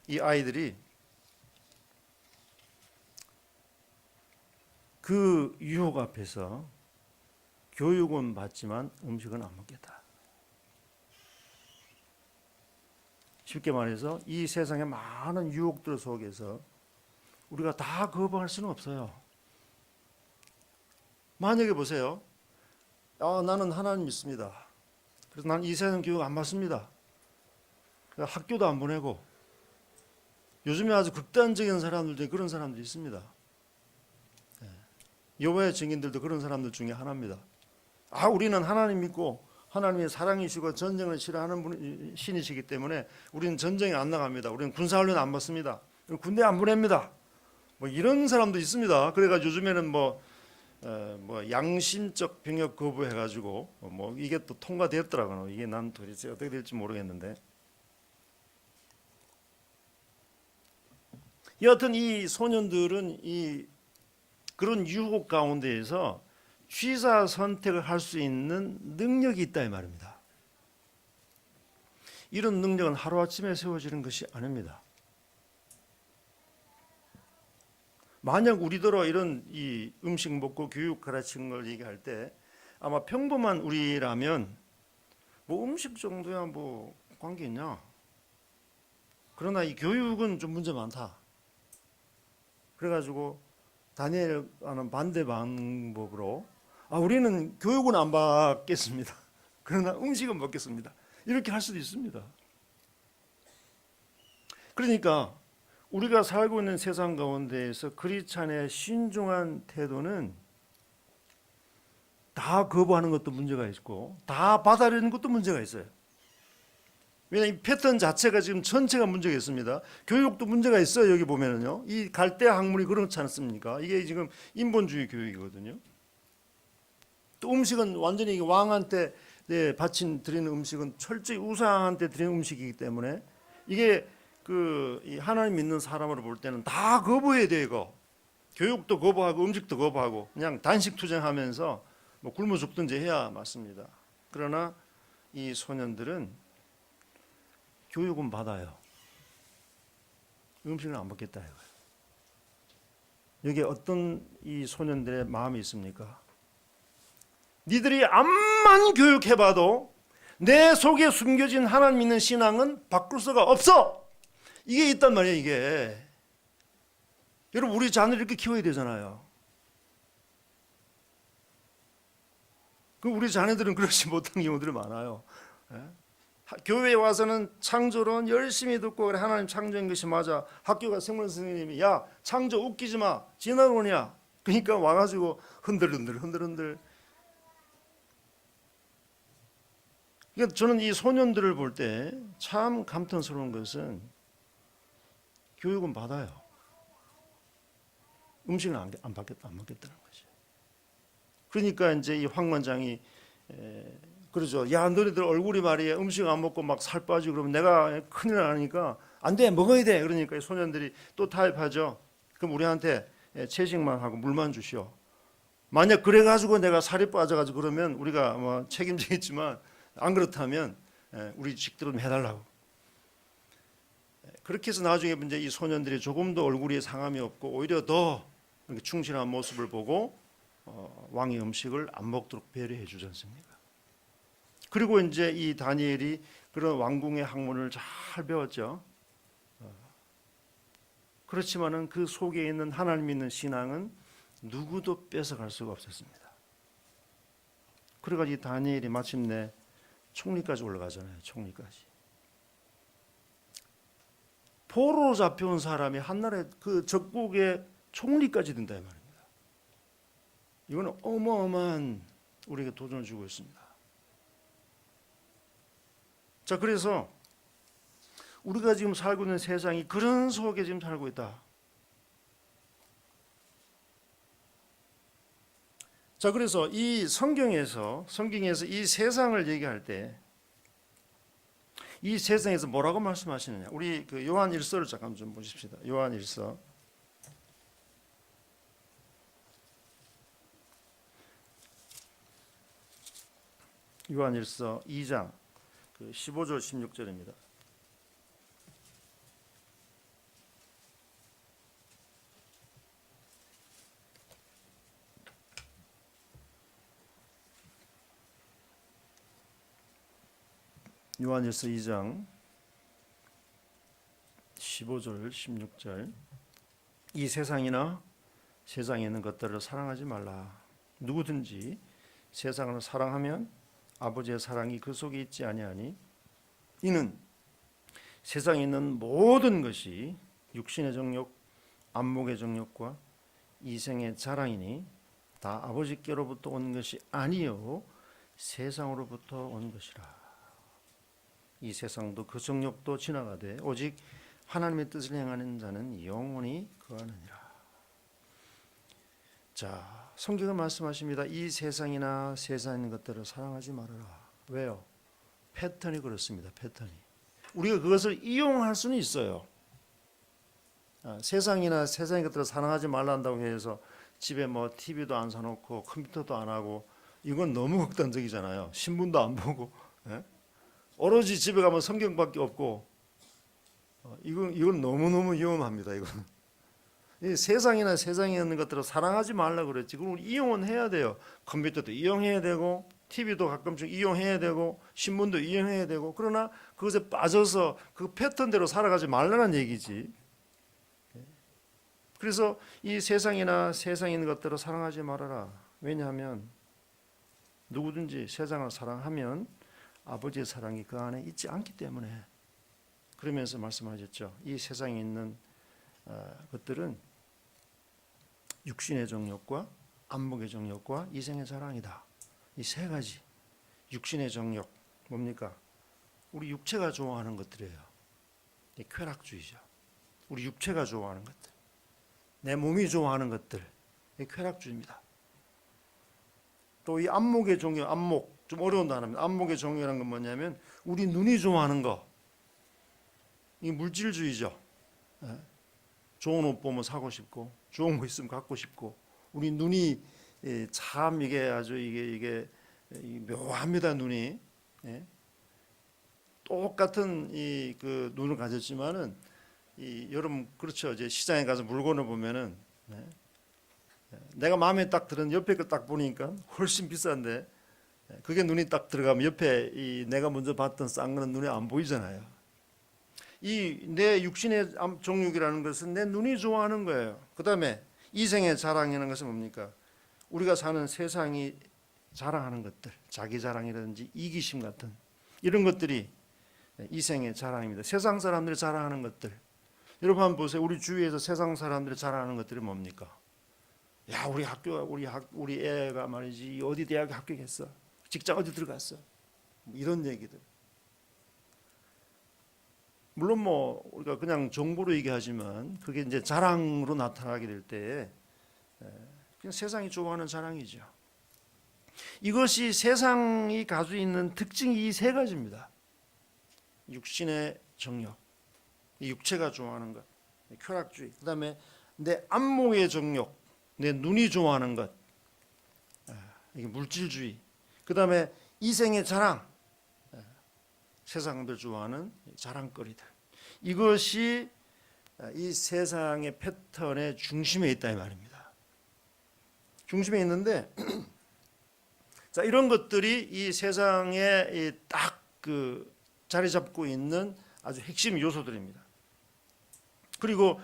이 아이들이 그 유혹 앞에서 교육은 받지만 음식은 안 먹겠다. 쉽게 말해서 이 세상의 많은 유혹들 속에서 우리가 다 거부할 수는 없어요. 만약에 보세요. 나는 하나님 믿습니다. 그래서 난 이 세상 교육 안 받습니다. 학교도 안 보내고 요즘에 아주 극단적인 사람들도 그런 사람들이 있습니다. 여호와의 증인들도 그런 사람들 중에 하나입니다. 우리는 하나님 믿고 하나님의 사랑이시고 전쟁을 싫어하는 신이시기 때문에 우리는 전쟁에 안 나갑니다. 우리는 군사훈련 안 받습니다. 군대 안 보냅니다. 뭐 이런 사람도 있습니다. 그래가지고 요즘에는 뭐 양심적 병역 거부해가지고 뭐 이게 또 통과되었더라고요. 이게 난 도대체 어떻게 될지 모르겠는데. 여하튼 이 소년들은 이 그런 유혹 가운데에서 취사 선택을 할 수 있는 능력이 있다 이 말입니다. 이런 능력은 하루아침에 세워지는 것이 아닙니다. 만약 우리더러 이런 이 음식 먹고 교육 가르치는 걸 얘기할 때 아마 평범한 우리라면 뭐 음식 정도야 뭐 관계 있냐. 그러나 이 교육은 좀 문제 많다. 그래가지고 다니엘과는 반대 방법으로 우리는 교육은 안 받겠습니다. 그러나 음식은 먹겠습니다. 이렇게 할 수도 있습니다. 그러니까 우리가 살고 있는 세상 가운데에서 크리스찬의 신중한 태도는 다 거부하는 것도 문제가 있고 다 받아들이는 것도 문제가 있어요. 왜냐하면 이 패턴 자체가 지금 전체가 문제가 있습니다. 교육도 문제가 있어요. 여기 보면은요. 이 갈대 학문이 그렇지 않습니까? 이게 지금 인본주의 교육이거든요. 또 음식은 완전히 왕한테 드리는 음식은 철저히 우상한테 드리는 음식이기 때문에 이게 이 하나님 믿는 사람으로 볼 때는 다 거부해야 돼요. 이거. 교육도 거부하고 음식도 거부하고 그냥 단식 투쟁하면서 뭐 굶어 죽든지 해야 맞습니다. 그러나 이 소년들은 교육은 받아요. 음식은 안 먹겠다 이거예요. 여기에 어떤 이 소년들의 마음이 있습니까? 니들이 암만 교육해봐도 내 속에 숨겨진 하나님 믿는 신앙은 바꿀 수가 없어. 이게 있단 말이에요. 이게 여러분 우리 자녀를 이렇게 키워야 되잖아요. 그 우리 자녀들은 그렇지 못한 경우들이 많아요. 교회에 와서는 창조론 열심히 듣고 그래 하나님 창조한 것이 맞아. 학교 가 생물 선생님이 야 창조 웃기지 마 진화론이야 그러니까 와가지고 흔들흔들. 그러니까 저는 이 소년들을 볼 때 참 감탄스러운 것은 교육은 받아요. 음식은 안 먹겠다는 거죠. 그러니까 이제 이 황관장이 그러죠. 야, 너희들 얼굴이 말이야 음식 안 먹고 막 살 빠지고 그러면 내가 큰일 나니까 안 돼, 먹어야 돼. 그러니까 이 소년들이 또 타협하죠. 그럼 우리한테 채식만 하고 물만 주시오. 만약 그래가지고 내가 살이 빠져가지고 그러면 우리가 뭐 책임지겠지만 안 그렇다면 우리 직대로 좀 해달라고. 그렇게 해서 나중에 이제 이 소년들이 조금 더 얼굴에 상함이 없고 오히려 더 충실한 모습을 보고 왕의 음식을 안 먹도록 배려해 주지 않습니까? 그리고 이제 이 다니엘이 그런 왕궁의 학문을 잘 배웠죠. 그렇지만은 그 속에 있는 하나님 믿는 신앙은 누구도 뺏어갈 수가 없었습니다. 그래가지고 이 다니엘이 마침내 총리까지 올라가잖아요. 총리까지. 포로로 잡혀온 사람이 한나라의 그 적국의 총리까지 된다 이 말입니다. 이거는 어마어마한 우리에게 도전을 주고 있습니다. 자, 그래서 우리가 지금 살고 있는 세상이 그런 속에 지금 살고 있다. 자, 그래서 이 성경에서 이 세상을 얘기할 때 이 세상에서 뭐라고 말씀하시느냐? 우리 그 요한 1서를 잠깐 좀 보십시다. 요한 1서. 요한 1서 2장 그 15절 16절입니다. 요한일서 2장 15절 16절 이 세상이나 세상에 있는 것들을 사랑하지 말라. 누구든지 세상을 사랑하면 아버지의 사랑이 그 속에 있지 아니하니 이는 세상에 있는 모든 것이 육신의 정욕, 안목의 정욕과 이생의 자랑이니 다 아버지께로부터 온 것이 아니요 세상으로부터 온 것이라. 이 세상도 그 정욕도 지나가되 오직 하나님의 뜻을 행하는 자는 영원히 거하느니라. 자, 성경은 말씀하십니다. 이 세상이나 세상에 있는 것들을 사랑하지 말아라. 왜요? 패턴이 그렇습니다. 패턴이. 우리가 그것을 이용할 수는 있어요. 세상이나 세상의 것들을 사랑하지 말란다고 해서 집에 뭐 TV도 안 사놓고 컴퓨터도 안 하고 이건 너무 극단적이잖아요. 신문도 안 보고. 오로지 집에 가면 성경밖에 없고 이건 너무너무 위험합니다. 이건 이 세상이나 세상에 있는 것들을 사랑하지 말라고 그랬지. 그걸 이용은 해야 돼요. 컴퓨터도 이용해야 되고 TV도 가끔씩 이용해야 되고 신문도 이용해야 되고 그러나 그것에 빠져서 그 패턴대로 살아가지 말라는 얘기지. 그래서 이 세상이나 세상에 있는 것들을 사랑하지 말아라. 왜냐하면 누구든지 세상을 사랑하면 아버지의 사랑이 그 안에 있지 않기 때문에. 그러면서 말씀하셨죠. 이 세상에 있는 것들은 육신의 정욕과 안목의 정욕과 이생의 자랑이다. 이 세 가지. 육신의 정욕 뭡니까? 우리 육체가 좋아하는 것들이에요. 이 쾌락주의죠. 우리 육체가 좋아하는 것들, 내 몸이 좋아하는 것들, 이 쾌락주의입니다. 또 이 안목의 정욕, 안목 좀 어려운 단어입니다. 안목의 정욕이라는 건 뭐냐면 우리 눈이 좋아하는 거, 이 물질주의죠. 좋은 옷 보면 사고 싶고, 좋은 거 있으면 갖고 싶고, 우리 눈이 참 이게 아주 이게 묘합니다. 눈이 똑같은 이 그 눈을 가졌지만은 이 여러분 그렇죠. 이제 시장에 가서 물건을 보면은 내가 마음에 딱 드는 옆에 걸 딱 보니까 훨씬 비싼데 그게 눈이 딱 들어가면 옆에 이 내가 먼저 봤던 싼 거는 눈에 안 보이잖아요. 이 내 육신의 정욕이라는 것은 내 눈이 좋아하는 거예요. 그다음에 이생의 자랑이라는 것은 뭡니까? 우리가 사는 세상이 자랑하는 것들, 자기 자랑이라든지 이기심 같은 이런 것들이 이생의 자랑입니다. 세상 사람들이 자랑하는 것들. 여러분 한번 보세요. 우리 주위에서 세상 사람들이 자랑하는 것들이 뭡니까? 야, 우리 애가 말이지 어디 대학에 합격했어, 직장 어디 들어갔어, 이런 얘기들. 물론 뭐 우리가 그냥 정보로 얘기하지만 그게 이제 자랑으로 나타나게 될 때 그냥 세상이 좋아하는 자랑이죠. 이것이 세상이 가지고 있는 특징이 이 세 가지입니다. 육신의 정욕, 이 육체가 좋아하는 것, 쾌락주의. 그다음에 내 안목의 정욕, 내 눈이 좋아하는 것, 이게 물질주의. 그다음에 이생의 자랑, 세상들 좋아하는 자랑거리들. 이것이 이 세상의 패턴의 중심에 있다 이 말입니다. 중심에 있는데 자, 이런 것들이 이 세상에 딱 그 자리 잡고 있는 아주 핵심 요소들입니다. 그리고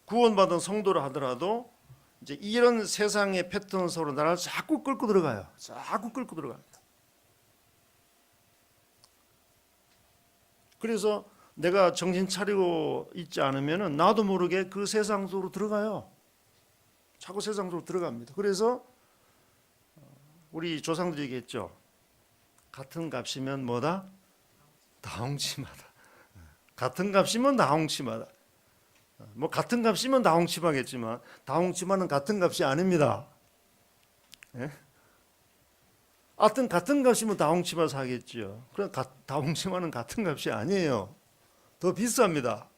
구원받은 성도라 하더라도 이제 이런 세상의 패턴 속으로 나를 자꾸 끌고 들어가요. 자꾸 끌고 들어갑니다. 그래서 내가 정신 차리고 있지 않으면은 나도 모르게 그 세상 속으로 들어가요. 자꾸 세상 속으로 들어갑니다. 그래서 우리 조상들이 얘기했죠. 같은 값이면 뭐다? 나홍침하다. 같은 값이면 나홍침하다. 뭐 같은 값이면 나홍침하겠지만 나홍침하는 같은 값이 아닙니다. 예? 하여튼 같은 값이면 나홍침하 사겠죠. 그럼 나홍침하는 같은 값이 아니에요. 더 비쌉니다.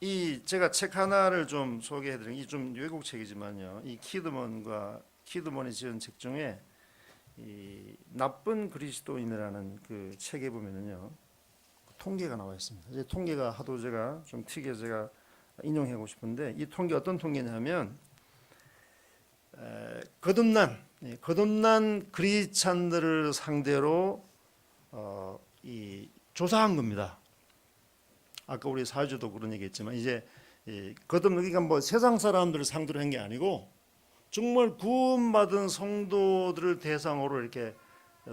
이 제가 책 하나를 좀 소개해드린 이 좀 외국 책이지만요. 이 키드먼이 지은 책 중에 이 나쁜 그리스도인이라는 그 책에 보면은요 통계가 나와 있습니다. 이제 통계가 하도 제가 좀 튀게 제가 인용하고 싶은데 이 통계 어떤 통계냐면 거듭난 그리스찬들을 상대로 이 조사한 겁니다. 아까 우리 사회주도 그런 얘기했지만 이제 그러니까 뭐 세상 사람들을 상대로 한 게 아니고 정말 구원받은 성도들을 대상으로 이렇게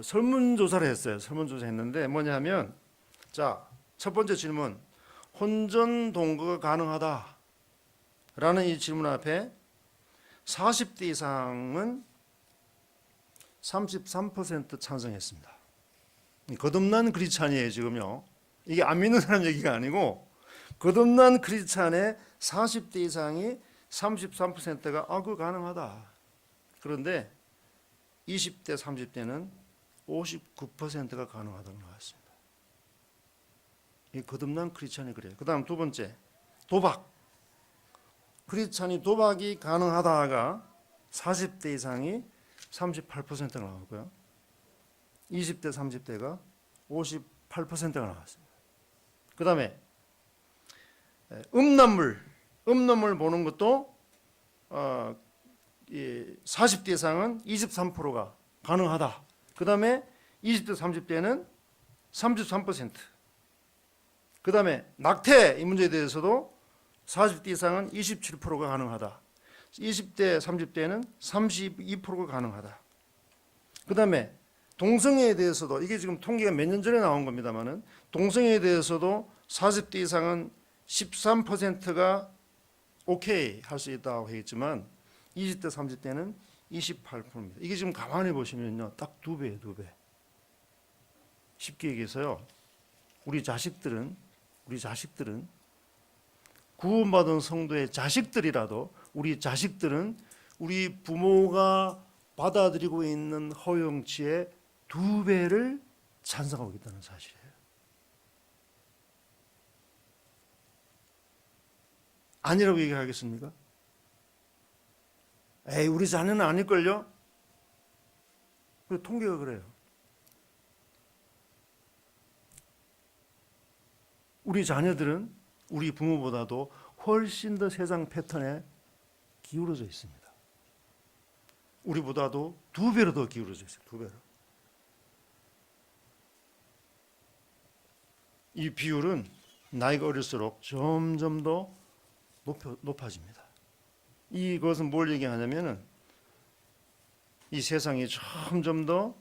설문조사를 했어요. 설문조사했는데 뭐냐면 자, 첫 번째 질문, 혼전 동거가 가능하다라는 이 질문 앞에 40대 이상은 33% 찬성했습니다. 거듭난 크리스찬이에요 지금요. 이게 안 믿는 사람 얘기가 아니고 거듭난 크리스찬의 40대 이상이 33%가 그거 가능하다. 그런데 20대 30대는 59%가 가능하다고 나왔습니다. 이 거듭난 크리스찬이 그래요. 그 다음 두 번째, 도박. 크리스찬이 도박이 가능하다가 40대 이상이 38%가 나왔고요. 20대 30대가 58%가 나왔습니다. 그 다음에 음란물 보는 것도 40대 이상은 23%가 가능하다. 그 다음에 20대 30대는 33%. 그 다음에 낙태 이 문제에 대해서도 40대 이상은 27%가 가능하다. 20대 30대는 32%가 가능하다. 그 다음에 동성애에 대해서도 이게 지금 통계가 몇 년 전에 나온 겁니다만은 동성애에 대해서도 40대 이상은 13%가 오케이 할 수 있다고 했지만 20대 30대는 28%입니다. 이게 지금 가만히 보시면요 딱 두 배예요, 두 배. 쉽게 얘기해서요 우리 자식들은 구원받은 성도의 자식들이라도 우리 자식들은 우리 부모가 받아들이고 있는 허용치의 두 배를 찬성하고 있다는 사실이에요. 아니라고 얘기하겠습니까? 에이 우리 자녀는 아닐걸요? 통계가 그래요. 우리 자녀들은 우리 부모보다도 훨씬 더 세상 패턴에 기울어져 있습니다. 우리보다도 두 배로 더 기울어져 있어요. 두 배로. 이 비율은 나이가 어릴수록 점점 더 높아집니다. 이것은 뭘 얘기하냐면은 이 세상이 점점 더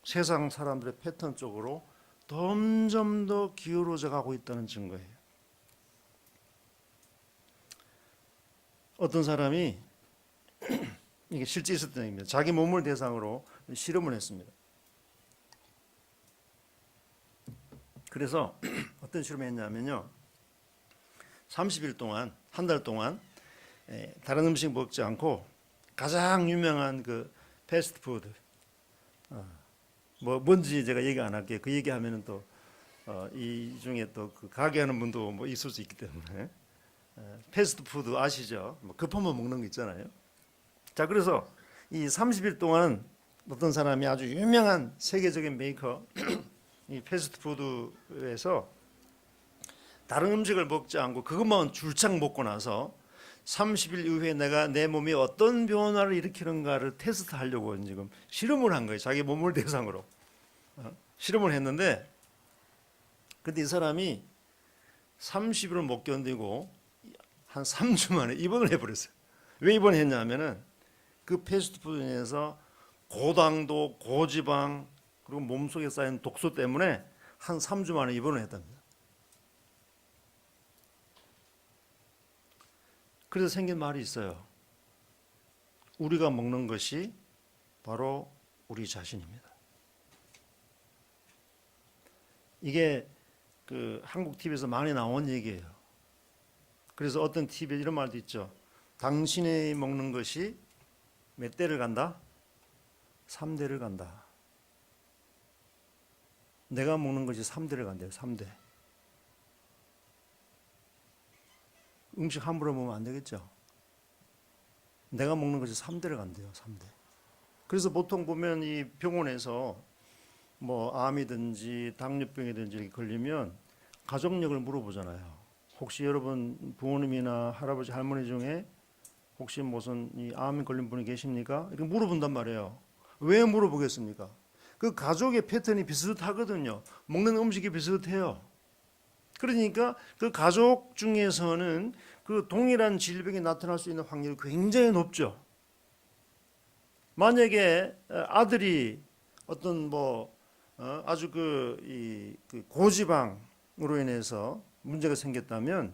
세상 사람들의 패턴 쪽으로 점점 더 기울어져 가고 있다는 증거예요. 어떤 사람이 이게 실제 있었던 얘기입니다. 자기 몸을 대상으로 실험을 했습니다. 그래서 어떤 실험을 했냐면요, 30일 동안, 한 달 동안 다른 음식 먹지 않고 가장 유명한 그 패스트푸드, 뭐 뭔지 제가 얘기 안 할게요. 그 얘기하면은 또 이 중에 또 그 가게 하는 분도 뭐 있을 수 있기 때문에, 패스트푸드 아시죠? 뭐 급하면 먹는 거 있잖아요. 자, 그래서 이 30일 동안 어떤 사람이 아주 유명한 세계적인 메이커 이 패스트푸드에서 다른 음식을 먹지 않고 그것만 줄창 먹고 나서 30일 이후에 내가 내 몸이 어떤 변화를 일으키는가를 테스트하려고 지금 실험을 한 거예요. 자기 몸을 대상으로 실험을 했는데, 근데 이 사람이 30일을 못 견디고 한 3주 만에 입원을 해버렸어요. 왜 입원했냐면은 그 패스트푸드에서 고당도, 고지방, 그리고 몸속에 쌓인 독소 때문에 한 3주 만에 입원을 했답니다. 그래서 생긴 말이 있어요. 우리가 먹는 것이 바로 우리 자신입니다. 이게 그 한국 TV에서 많이 나온 얘기예요. 그래서 어떤 TV에 이런 말도 있죠. 당신이 먹는 것이 몇 대를 간다? 3대를 간다. 내가 먹는 것이 3대를 간대요. 3대. 음식 함부로 먹으면 안 되겠죠. 내가 먹는 것이 3대를 간대요. 3대. 그래서 보통 보면 이 병원에서 뭐 암이든지 당뇨병이든지 이렇게 걸리면 가족력을 물어보잖아요. 혹시 여러분 부모님이나 할아버지 할머니 중에 혹시 무슨 이 암에 걸린 분이 계십니까? 이렇게 물어본단 말이에요. 왜 물어보겠습니까? 그 가족의 패턴이 비슷하거든요. 먹는 음식이 비슷해요. 그러니까 그 가족 중에서는 그 동일한 질병이 나타날 수 있는 확률이 굉장히 높죠. 만약에 아들이 어떤 뭐 아주 그 고지방으로 인해서 문제가 생겼다면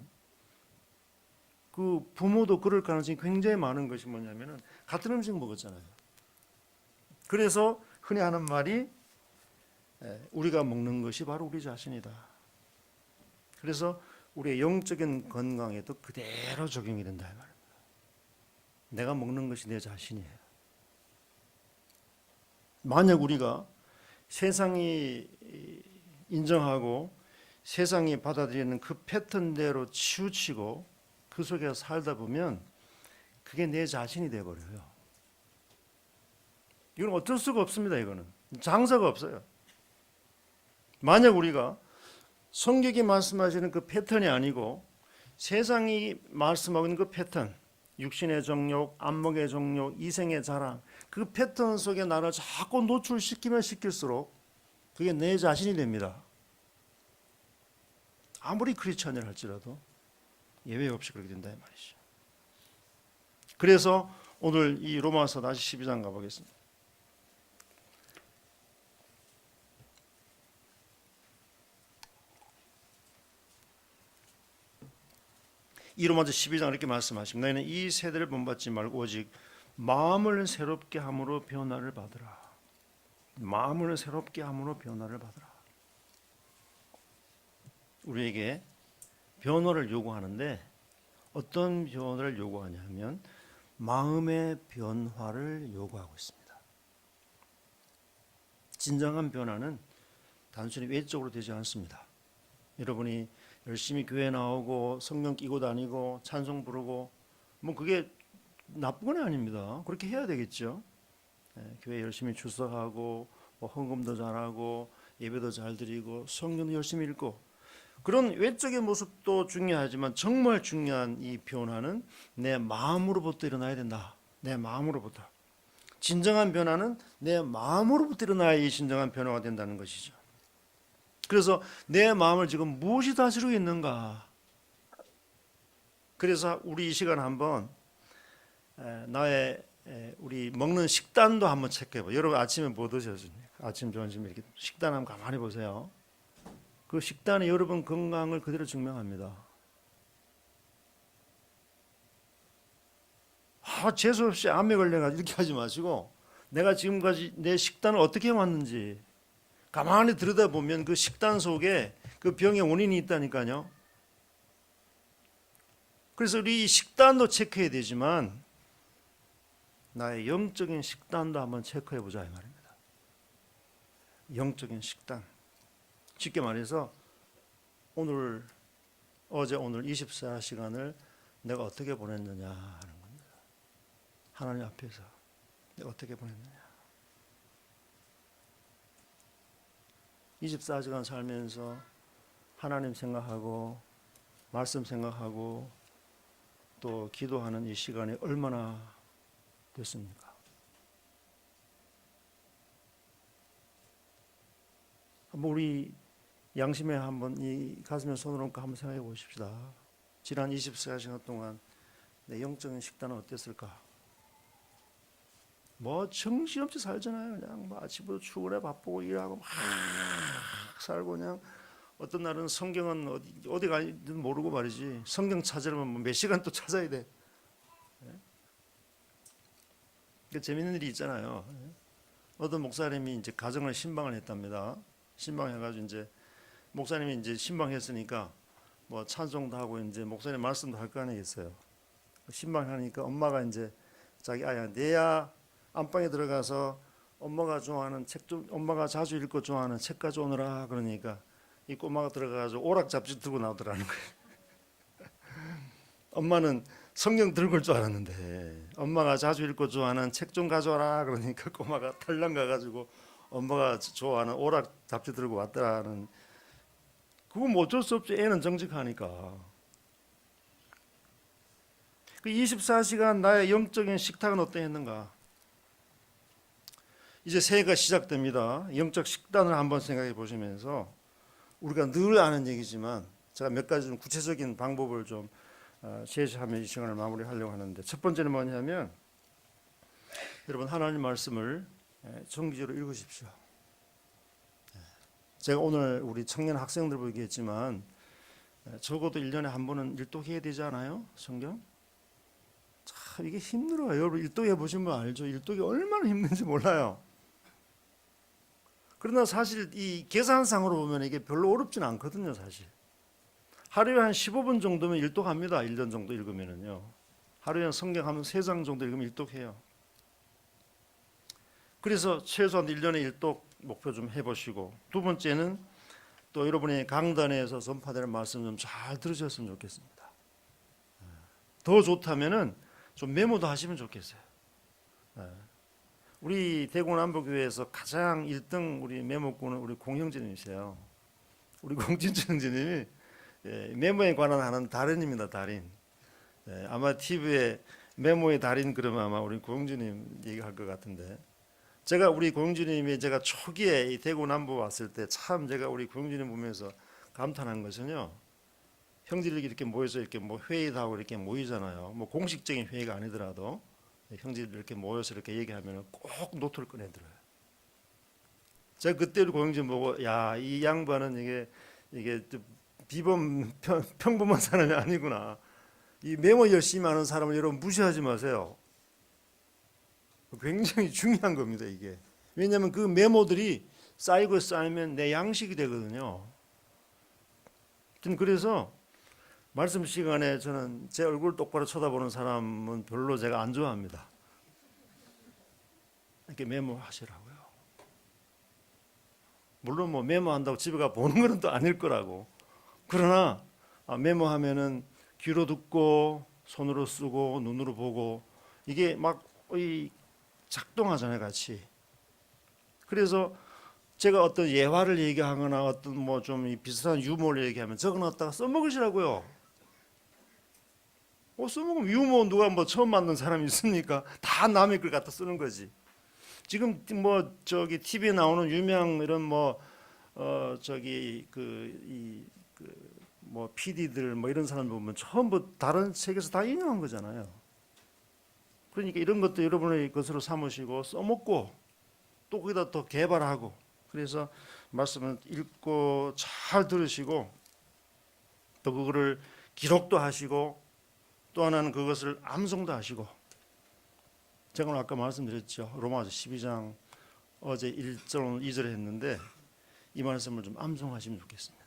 그 부모도 그럴 가능성이 굉장히 많은 것이 뭐냐면은 같은 음식 먹었잖아요. 그래서 흔히 하는 말이 우리가 먹는 것이 바로 우리 자신이다. 그래서 우리의 영적인 건강에도 그대로 적용이 된다 이 말입니다. 내가 먹는 것이 내 자신이에요. 만약 우리가 세상이 인정하고 세상이 받아들이는 그 패턴대로 치우치고 그 속에서 살다 보면 그게 내 자신이 되어버려요. 이건 어쩔 수가 없습니다. 이거는 장사가 없어요. 만약 우리가 성경이 말씀하시는 그 패턴이 아니고 세상이 말씀하고 있는 그 패턴, 육신의 정욕, 안목의 정욕, 이생의 자랑, 그 패턴 속에 나를 자꾸 노출시키면 시킬수록 그게 내 자신이 됩니다. 아무리 크리스천이라 할지라도 예외 없이 그렇게 된다 이 말이죠. 그래서 오늘 이 로마서 다시 12장 가보겠습니다. 이 로마서 12장 이렇게 말씀하십니다. 너희는 이 세대를 본받지 말고 오직 마음을 새롭게 함으로 변화를 받으라. 마음을 새롭게 함으로 변화를 받으라. 우리에게 변화를 요구하는데 어떤 변화를 요구하냐면 마음의 변화를 요구하고 있습니다. 진정한 변화는 단순히 외적으로 되지 않습니다. 여러분이 열심히 교회 나오고 성경 끼고 다니고 찬송 부르고 뭐 그게 나쁜 건 아닙니다. 그렇게 해야 되겠죠. 교회 열심히 출석하고 뭐 헌금도 잘하고 예배도 잘 드리고 성경도 열심히 읽고 그런 외적인 모습도 중요하지만 정말 중요한 이 변화는 내 마음으로부터 일어나야 된다. 내 마음으로부터. 진정한 변화는 내 마음으로부터 일어나야 이 진정한 변화가 된다는 것이죠. 그래서 내 마음을 지금 무엇이 다스리고 있는가? 그래서 우리 이 시간 한번 나의 우리 먹는 식단도 한번 체크해봐. 여러분 아침에 뭐 드셨습니까? 아침 점심 이렇게 식단 한번 가만히 보세요. 그 식단이 여러분 건강을 그대로 증명합니다. 재수없이 암에 걸려가지고 이렇게 하지 마시고 내가 지금까지 내 식단을 어떻게 해왔는지 가만히 들여다보면 그 식단 속에 그 병의 원인이 있다니까요. 그래서 우리 식단도 체크해야 되지만 나의 영적인 식단도 한번 체크해 보자 이 말입니다. 영적인 식단. 쉽게 말해서 오늘 어제 오늘 24시간을 내가 어떻게 보냈느냐 하는 겁니다. 하나님 앞에서 내가 어떻게 보냈느냐. 24시간 살면서 하나님 생각하고 말씀 생각하고 또 기도하는 이 시간이 얼마나 됐습니까? 한번 우리 양심에 한번 이 가슴에 손을 얹고 한번 생각해 보십시다. 지난 24시간 동안 내 영적인 식단은 어땠을까? 뭐 정신없이 살잖아요. 그냥 뭐 아침부터 출근해 바쁘고 일하고 막 살고 그냥 어떤 날은 성경은 어디 가는지 모르고 말이지. 성경 찾으려면 몇 시간 또 찾아야 돼. 재밌는 일이 있잖아요. 어떤 목사님이 이제 가정을 신방을 했답니다. 신방해가지고 이제 목사님이 이제 신방했으니까 뭐 찬송도 하고 이제 목사님 말씀도 할 거 아니겠어요. 신방하니까 엄마가 이제 자기 아야 내야 안방에 들어가서 엄마가 좋아하는 책 좀 엄마가 자주 읽고 좋아하는 책 가져오느라 그러니까 이 꼬마가 들어가가지고 오락 잡지 들고 나오더라는 거예요. 엄마는 성경 들고 올 줄 알았는데 엄마가 자주 읽고 좋아하는 책 좀 가져와라 그러니까 꼬마가 탈랑 가가지고 엄마가 좋아하는 오락 잡지 들고 왔다는. 그건 뭐 어쩔 수 없지. 애는 정직하니까. 그 24시간 나의 영적인 식탁은 어떠했는가? 이제 새해가 시작됩니다. 영적 식단을 한번 생각해 보시면서 우리가 늘 아는 얘기지만 제가 몇 가지 좀 구체적인 방법을 좀 제시하며 이 시간을 마무리하려고 하는데, 첫 번째는 뭐냐면 여러분 하나님 말씀을 정기적으로 읽으십시오. 제가 오늘 우리 청년 학생들 얘기했지만 적어도 1년에 한 번은 일독해야 되지 않아요? 성경? 참 이게 힘들어요. 여러분 일독해 보신 분 알죠? 일독이 얼마나 힘든지 몰라요. 그러나 사실 이 계산상으로 보면 이게 별로 어렵진 않거든요. 사실 하루에 한 15분 정도면 일독합니다. 1년 정도 읽으면은요. 하루에 성경 한 3장 정도 읽으면 일독해요. 그래서 최소한 1년에 일독 목표 좀 해보시고, 두 번째는 또 여러분이 강단에서 전파되는 말씀 좀 잘 들으셨으면 좋겠습니다. 더 좋다면은 좀 메모도 하시면 좋겠어요. 우리 대구 남부교회에서 가장 1등 우리 메모꾼은 우리 공형제님이세요. 우리 공진철 형제님이 메모에 관한 하는 달인입니다. 달인. 아마 TV에 메모의 달인 그러면 아마 우리 공영주님 얘기할 것 같은데, 제가 우리 공영주님이 제가 초기에 이 대구 남부 왔을 때 참 제가 우리 공영주님 보면서 감탄한 것은요, 형제들이 이렇게 모여서 이렇게 뭐 회의도 하고 이렇게 모이잖아요. 뭐 공식적인 회의가 아니더라도 형제들 이렇게 모여서 이렇게 얘기하면 꼭 노트를 꺼내들어요. 제가 그때 우리 공영주님 보고 야, 이 양반은 이게 평범한 사람이 아니구나. 이 메모 열심히 하는 사람을 여러분 무시하지 마세요. 굉장히 중요한 겁니다, 이게. 왜냐하면 그 메모들이 쌓이고 쌓이면 내 양식이 되거든요. 그래서 말씀 시간에 저는 제 얼굴 똑바로 쳐다보는 사람은 별로 제가 안 좋아합니다. 이렇게 메모하시라고요. 물론 뭐 메모한다고 집에 가 보는 건 또 아닐 거라고. 그러나 메모하면은 귀로 듣고 손으로 쓰고 눈으로 보고 이게 막 작동하잖아요, 같이. 그래서 제가 어떤 예화를 얘기하거나 어떤 뭐 좀 비슷한 유머를 얘기하면 저거 넣었다가 써먹으시라고요. 써먹으면 유머 누가 뭐 처음 만든 사람이 있습니까? 다 남의 글 갖다 쓰는 거지. 지금 뭐 저기 TV에 나오는 유명 이런 뭐 뭐 PD들 뭐 이런 사람 보면 전부 다른 책에서 다 인용한 거잖아요. 그러니까 이런 것도 여러분의 것으로 삼으시고 써먹고 또 거기다 더 개발하고, 그래서 말씀을 읽고 잘 들으시고 또 그거를 기록도 하시고 또 하나는 그것을 암송도 하시고 제가 오늘 아까 말씀드렸죠. 로마서 12장 어제 1절 2절 했는데 이 말씀을 좀 암송하시면 좋겠습니다.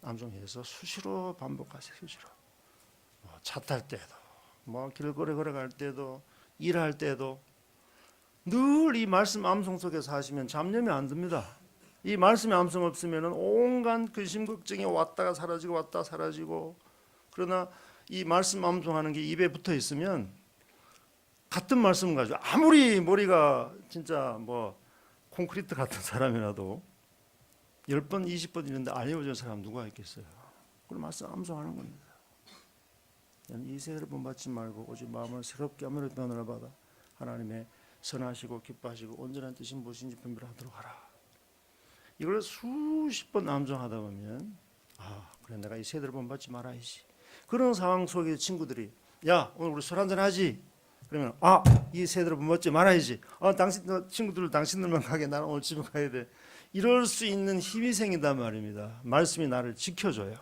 암송해서 수시로 반복하세요. 수시로. 차 탈 때도 뭐 길거리 걸어갈 때도 일할 때도 늘 이 말씀 암송 속에서 하시면 잡념이 안 듭니다. 이 말씀의 암송 없으면 온갖 근심 걱정이 왔다가 사라지고 왔다가 사라지고 그러나 이 말씀 암송하는 게 입에 붙어 있으면 같은 말씀 가지고 아무리 머리가 진짜 뭐 콘크리트 같은 사람이라도 10번 20번 있는데 안 외워진 사람 누가 있겠어요. 그럼 말씀 암송하는 겁니다. 이 세대를 본받지 말고 오직 마음을 새롭게 하므로 변화를 받아 하나님의 선하시고 기뻐하시고 온전한 뜻이 무엇인지 분별하도록 하라. 이걸 수십 번 암송하다 보면 그래 내가 이 세대를 본받지 말아야지. 그런 상황 속에 친구들이 야 오늘 우리 술 한잔 하지. 그러면 이 세대를 본받지 말아야지. 당신 친구들 당신들만 가게 나는 오늘 집에 가야 돼. 이럴 수 있는 힘이 생긴단 말입니다. 말씀이 나를 지켜줘요.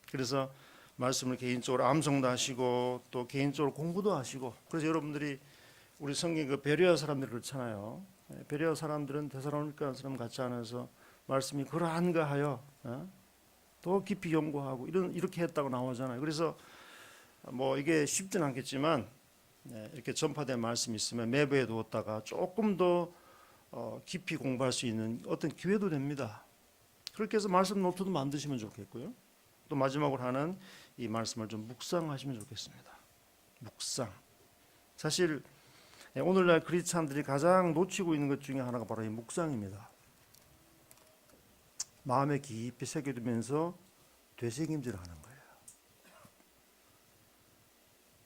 그래서 말씀을 개인적으로 암송도 하시고 또 개인적으로 공부도 하시고 그래서 여러분들이 우리 성경 그 베레아 사람들 그렇잖아요. 베레아 사람들은 데살로니가 사람 같지 않아서 말씀이 그러한가 하여 더 깊이 연구하고 이렇게 했다고 나오잖아요. 그래서 뭐 이게 쉽진 않겠지만 이렇게 전파된 말씀이 있으면 매부에 두었다가 조금 더 깊이 공부할 수 있는 어떤 기회도 됩니다. 그렇게 해서 말씀 노트도 만드시면 좋겠고요. 또 마지막으로 하는 이 말씀을 좀 묵상하시면 좋겠습니다. 묵상. 사실 오늘날 크리스찬들이 가장 놓치고 있는 것 중에 하나가 바로 이 묵상입니다. 마음에 깊이 새겨두면서 되새김질하는 거예요.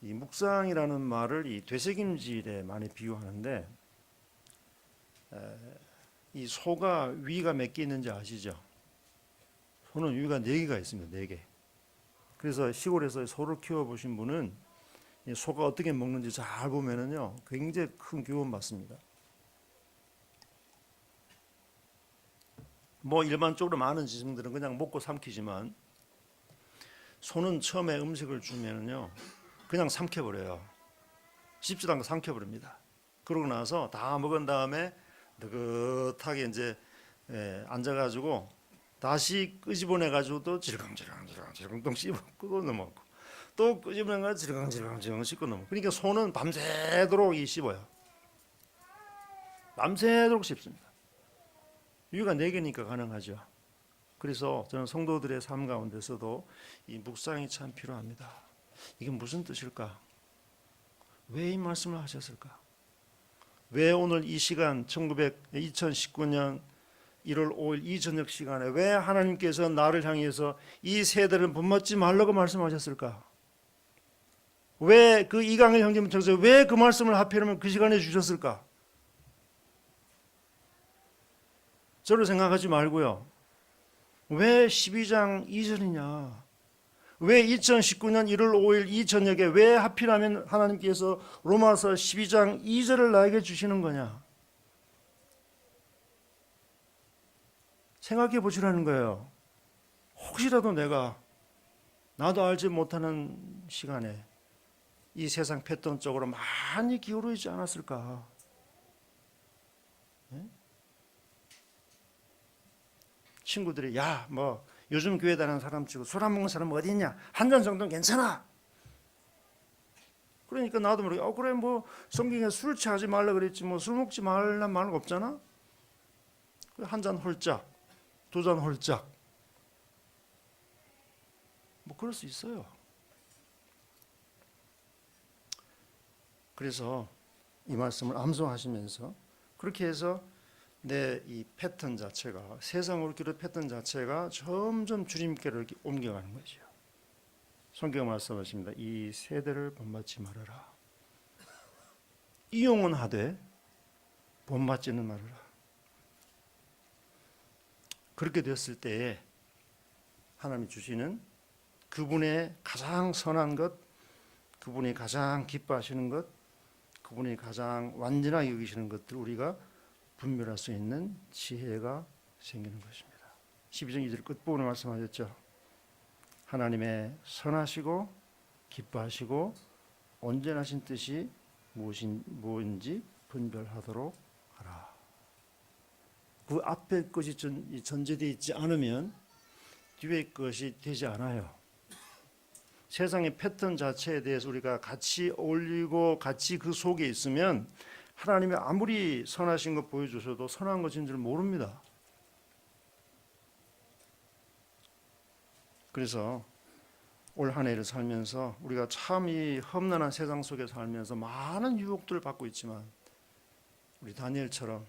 이 묵상이라는 말을 이 되새김질에 많이 비유하는데 이 소가 위가 몇 개 있는지 아시죠? 소는 위가 4개가 있습니다. 4개. 그래서 시골에서 소를 키워보신 분은 소가 어떻게 먹는지 잘 보면은요 굉장히 큰 교훈 받습니다. 뭐 일반적으로 많은 지식들은 그냥 먹고 삼키지만 소는 처음에 음식을 주면은요 그냥 삼켜버려요. 씹지도 않고 삼켜버립니다. 그러고 나서 다 먹은 다음에 느긋하게 이제 앉아가지고 다시 끄집어내가지고 또 질겅질겅 또 씹어 끄고 넘어가고 또 끄집어내가지고 질겅질겅 씹고 넘어가고 그러니까 소는 밤새도록 씹어요. 밤새도록 씹습니다. 위가 4개니까 가능하죠. 그래서 저는 성도들의 삶 가운데서도 이 묵상이 참 필요합니다. 이게 무슨 뜻일까? 왜 이 말씀을 하셨을까? 왜 오늘 이 시간 2019년 1월 5일 이 저녁 시간에 왜 하나님께서 나를 향해서 이 세대를 본받지 말라고 말씀하셨을까? 왜 그 이강일 형제님 통해서 왜 그 말씀을 하필이면 그 시간에 주셨을까? 저를 생각하지 말고요. 왜 12장 2절이냐? 왜 2019년 1월 5일 이 저녁에 왜 하필하면 하나님께서 로마서 12장 2절을 나에게 주시는 거냐? 생각해 보시라는 거예요. 혹시라도 내가 나도 알지 못하는 시간에 이 세상 패턴 쪽으로 많이 기울어 있지 않았을까? 네? 친구들이 야 뭐 요즘 교회 다니는 사람 치고 술 안 먹는 사람 어디 있냐? 한 잔 정도는 괜찮아. 그러니까 나도 모르게 그래 뭐 성경에 술 취하지 말라 그랬지 뭐 술 먹지 말란 말은 없잖아. 한 잔 홀짝 2잔 홀짝 뭐 그럴 수 있어요. 그래서 이 말씀을 암송하시면서 그렇게 해서 내 이 패턴 자체가 세상으로 기록 패턴 자체가 점점 주님께로 옮겨가는 거죠. 성경 말씀하십니다. 이 세대를 본받지 말아라. 이용은 하되 본받지는 말아라. 그렇게 됐을 때에 하나님이 주시는 그분의 가장 선한 것, 그분이 가장 기뻐하시는 것, 그분이 가장 완전하게 여기시는 것들을 우리가 분별할 수 있는 지혜가 생기는 것입니다. 12장 2절 끝부분에 말씀하셨죠. 하나님의 선하시고 기뻐하시고 온전하신 뜻이 무엇인지 분별하도록 하라. 그 앞에 것이 전제되어 있지 않으면 뒤에 것이 되지 않아요. 세상의 패턴 자체에 대해서 우리가 같이 어울리고 같이 그 속에 있으면 하나님이 아무리 선하신 것 보여주셔도 선한 것인 줄 모릅니다. 그래서 올 한 해를 살면서 우리가 참 이 험난한 세상 속에 살면서 많은 유혹들을 받고 있지만 우리 다니엘처럼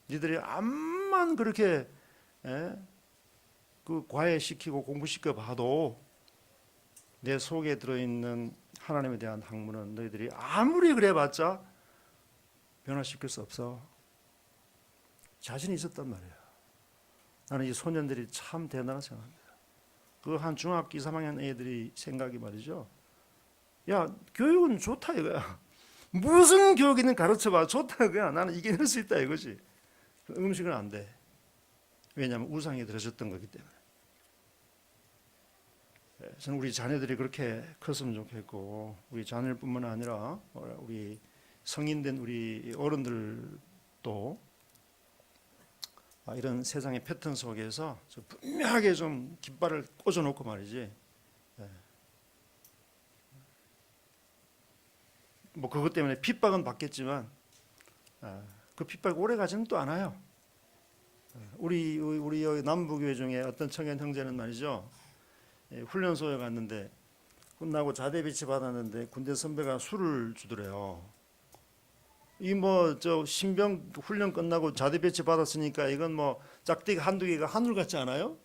니들이 암만 그렇게 그 과외시키고 공부시켜 봐도 내 속에 들어있는 하나님에 대한 학문은 너희들이 아무리 그래봤자 변화시킬 수 없어. 자신이 있었단 말이에요. 나는 이 소년들이 참 대단하다고 생각합니다. 그 한 중학교 2, 3학년 애들이 생각이 말이죠. 야, 교육은 좋다 이거야. 무슨 교육이든 가르쳐봐. 좋다 이거야. 나는 이겨낼 수 있다 이거지. 음식은 안 돼. 왜냐하면 우상이 들어졌던 거기 때문에. 저는 우리 자녀들이 그렇게 컸으면 좋겠고 우리 자녀뿐만 아니라 우리 성인된 우리 어른들도 이런 세상의 패턴 속에서 분명하게 좀 깃발을 꽂아놓고 말이지. 뭐 그것 때문에 핍박은 받겠지만 그 핍박이 오래 가지는 또 않아요. 우리 여기 남부교회 중에 어떤 청년 형제는 말이죠. 훈련소에 갔는데 끝나고 자대 배치 받았는데 군대 선배가 술을 주더래요. 이 뭐 저 신병 훈련 끝나고 자대 배치 받았으니까 이건 뭐 짝대기 한두 개가 하늘 같지 않아요?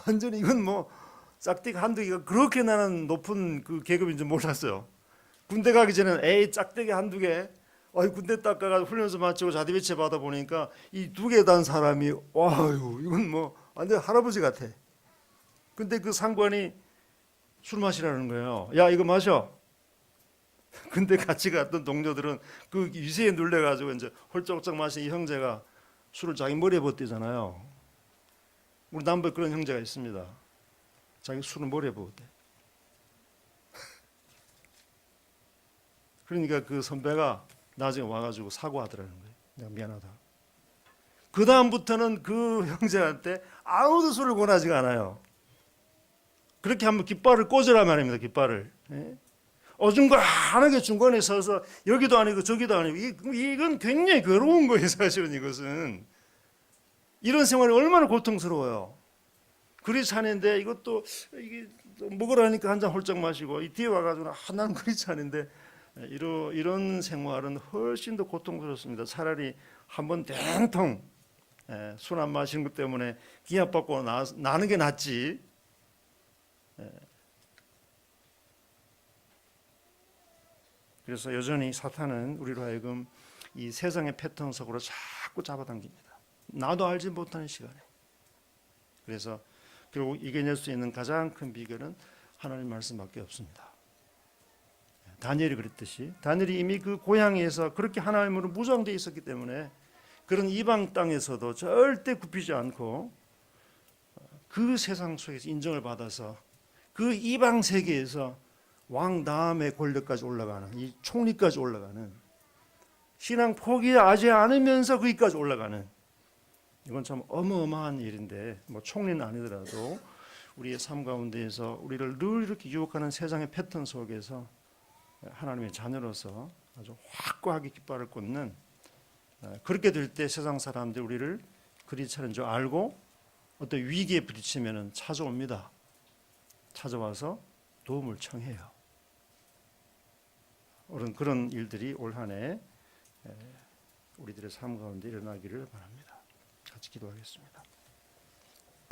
완전히 이건 뭐 짝대기 한두 개가 그렇게 나는 높은 그 계급인 줄 몰랐어요. 군대 가기 전에는 에이 짝대기 한두 개. 군대 딱 가서 훈련소 마치고 자대 배치 받아 보니까 이 두 개 단 사람이 와유 이건 뭐 완전 할아버지 같아. 근데 그 상관이 술 마시라는 거예요. 야 이거 마셔. 근데 같이 갔던 동료들은 그 위세에 눌려가지고 이제 홀짝홀짝 마신 이 형제가 술을 자기 머리에 붓대잖아요. 우리 남부에 그런 형제가 있습니다. 자기 술을 머리에 부었대. 그러니까 그 선배가 나중에 와가지고 사과하더라는 거예요. 내가 미안하다. 그 다음부터는 그 형제한테 아무도 술을 권하지가 않아요. 그렇게 한번 깃발을 꽂으라 말입니다. 깃발을. 어중간하게 중간에 서서 여기도 아니고 저기도 아니고 이건 굉장히 괴로운 거예요. 사실은 이것은. 이런 생활이 얼마나 고통스러워요. 그리 차는데 이것도 이게 먹으라니까 한 잔 홀짝 마시고 이 뒤에 와가지고 나는 그리 차는데 이런 생활은 훨씬 더 고통스럽습니다. 차라리 한번 땡통 술 안 마시는 것 때문에 기합받고 나는 게 낫지. 그래서 여전히 사탄은 우리로 하여금 이 세상의 패턴 속으로 자꾸 잡아당깁니다. 나도 알지 못하는 시간에. 그래서 결국 이겨낼 수 있는 가장 큰 비결은 하나님 말씀밖에 없습니다. 다니엘이 그랬듯이 다니엘이 이미 그 고향에서 그렇게 하나님으로 무장되어 있었기 때문에 그런 이방 땅에서도 절대 굽히지 않고 그 세상 속에서 인정을 받아서 그 이방 세계에서 왕 다음에 권력까지 올라가는 이 총리까지 올라가는 신앙 포기하지 않으면서 거기까지 올라가는 이건 참 어마어마한 일인데 뭐 총리는 아니더라도 우리의 삶 가운데에서 우리를 늘 이렇게 유혹하는 세상의 패턴 속에서 하나님의 자녀로서 아주 확고하게 깃발을 꽂는 그렇게 될 때 세상 사람들이 우리를 그리 차는 줄 알고 어떤 위기에 부딪히면 찾아옵니다. 찾아와서 도움을 청해요. 그런 일들이 올 한 해 우리들의 삶 가운데 일어나기를 바랍니다. 같이 기도하겠습니다.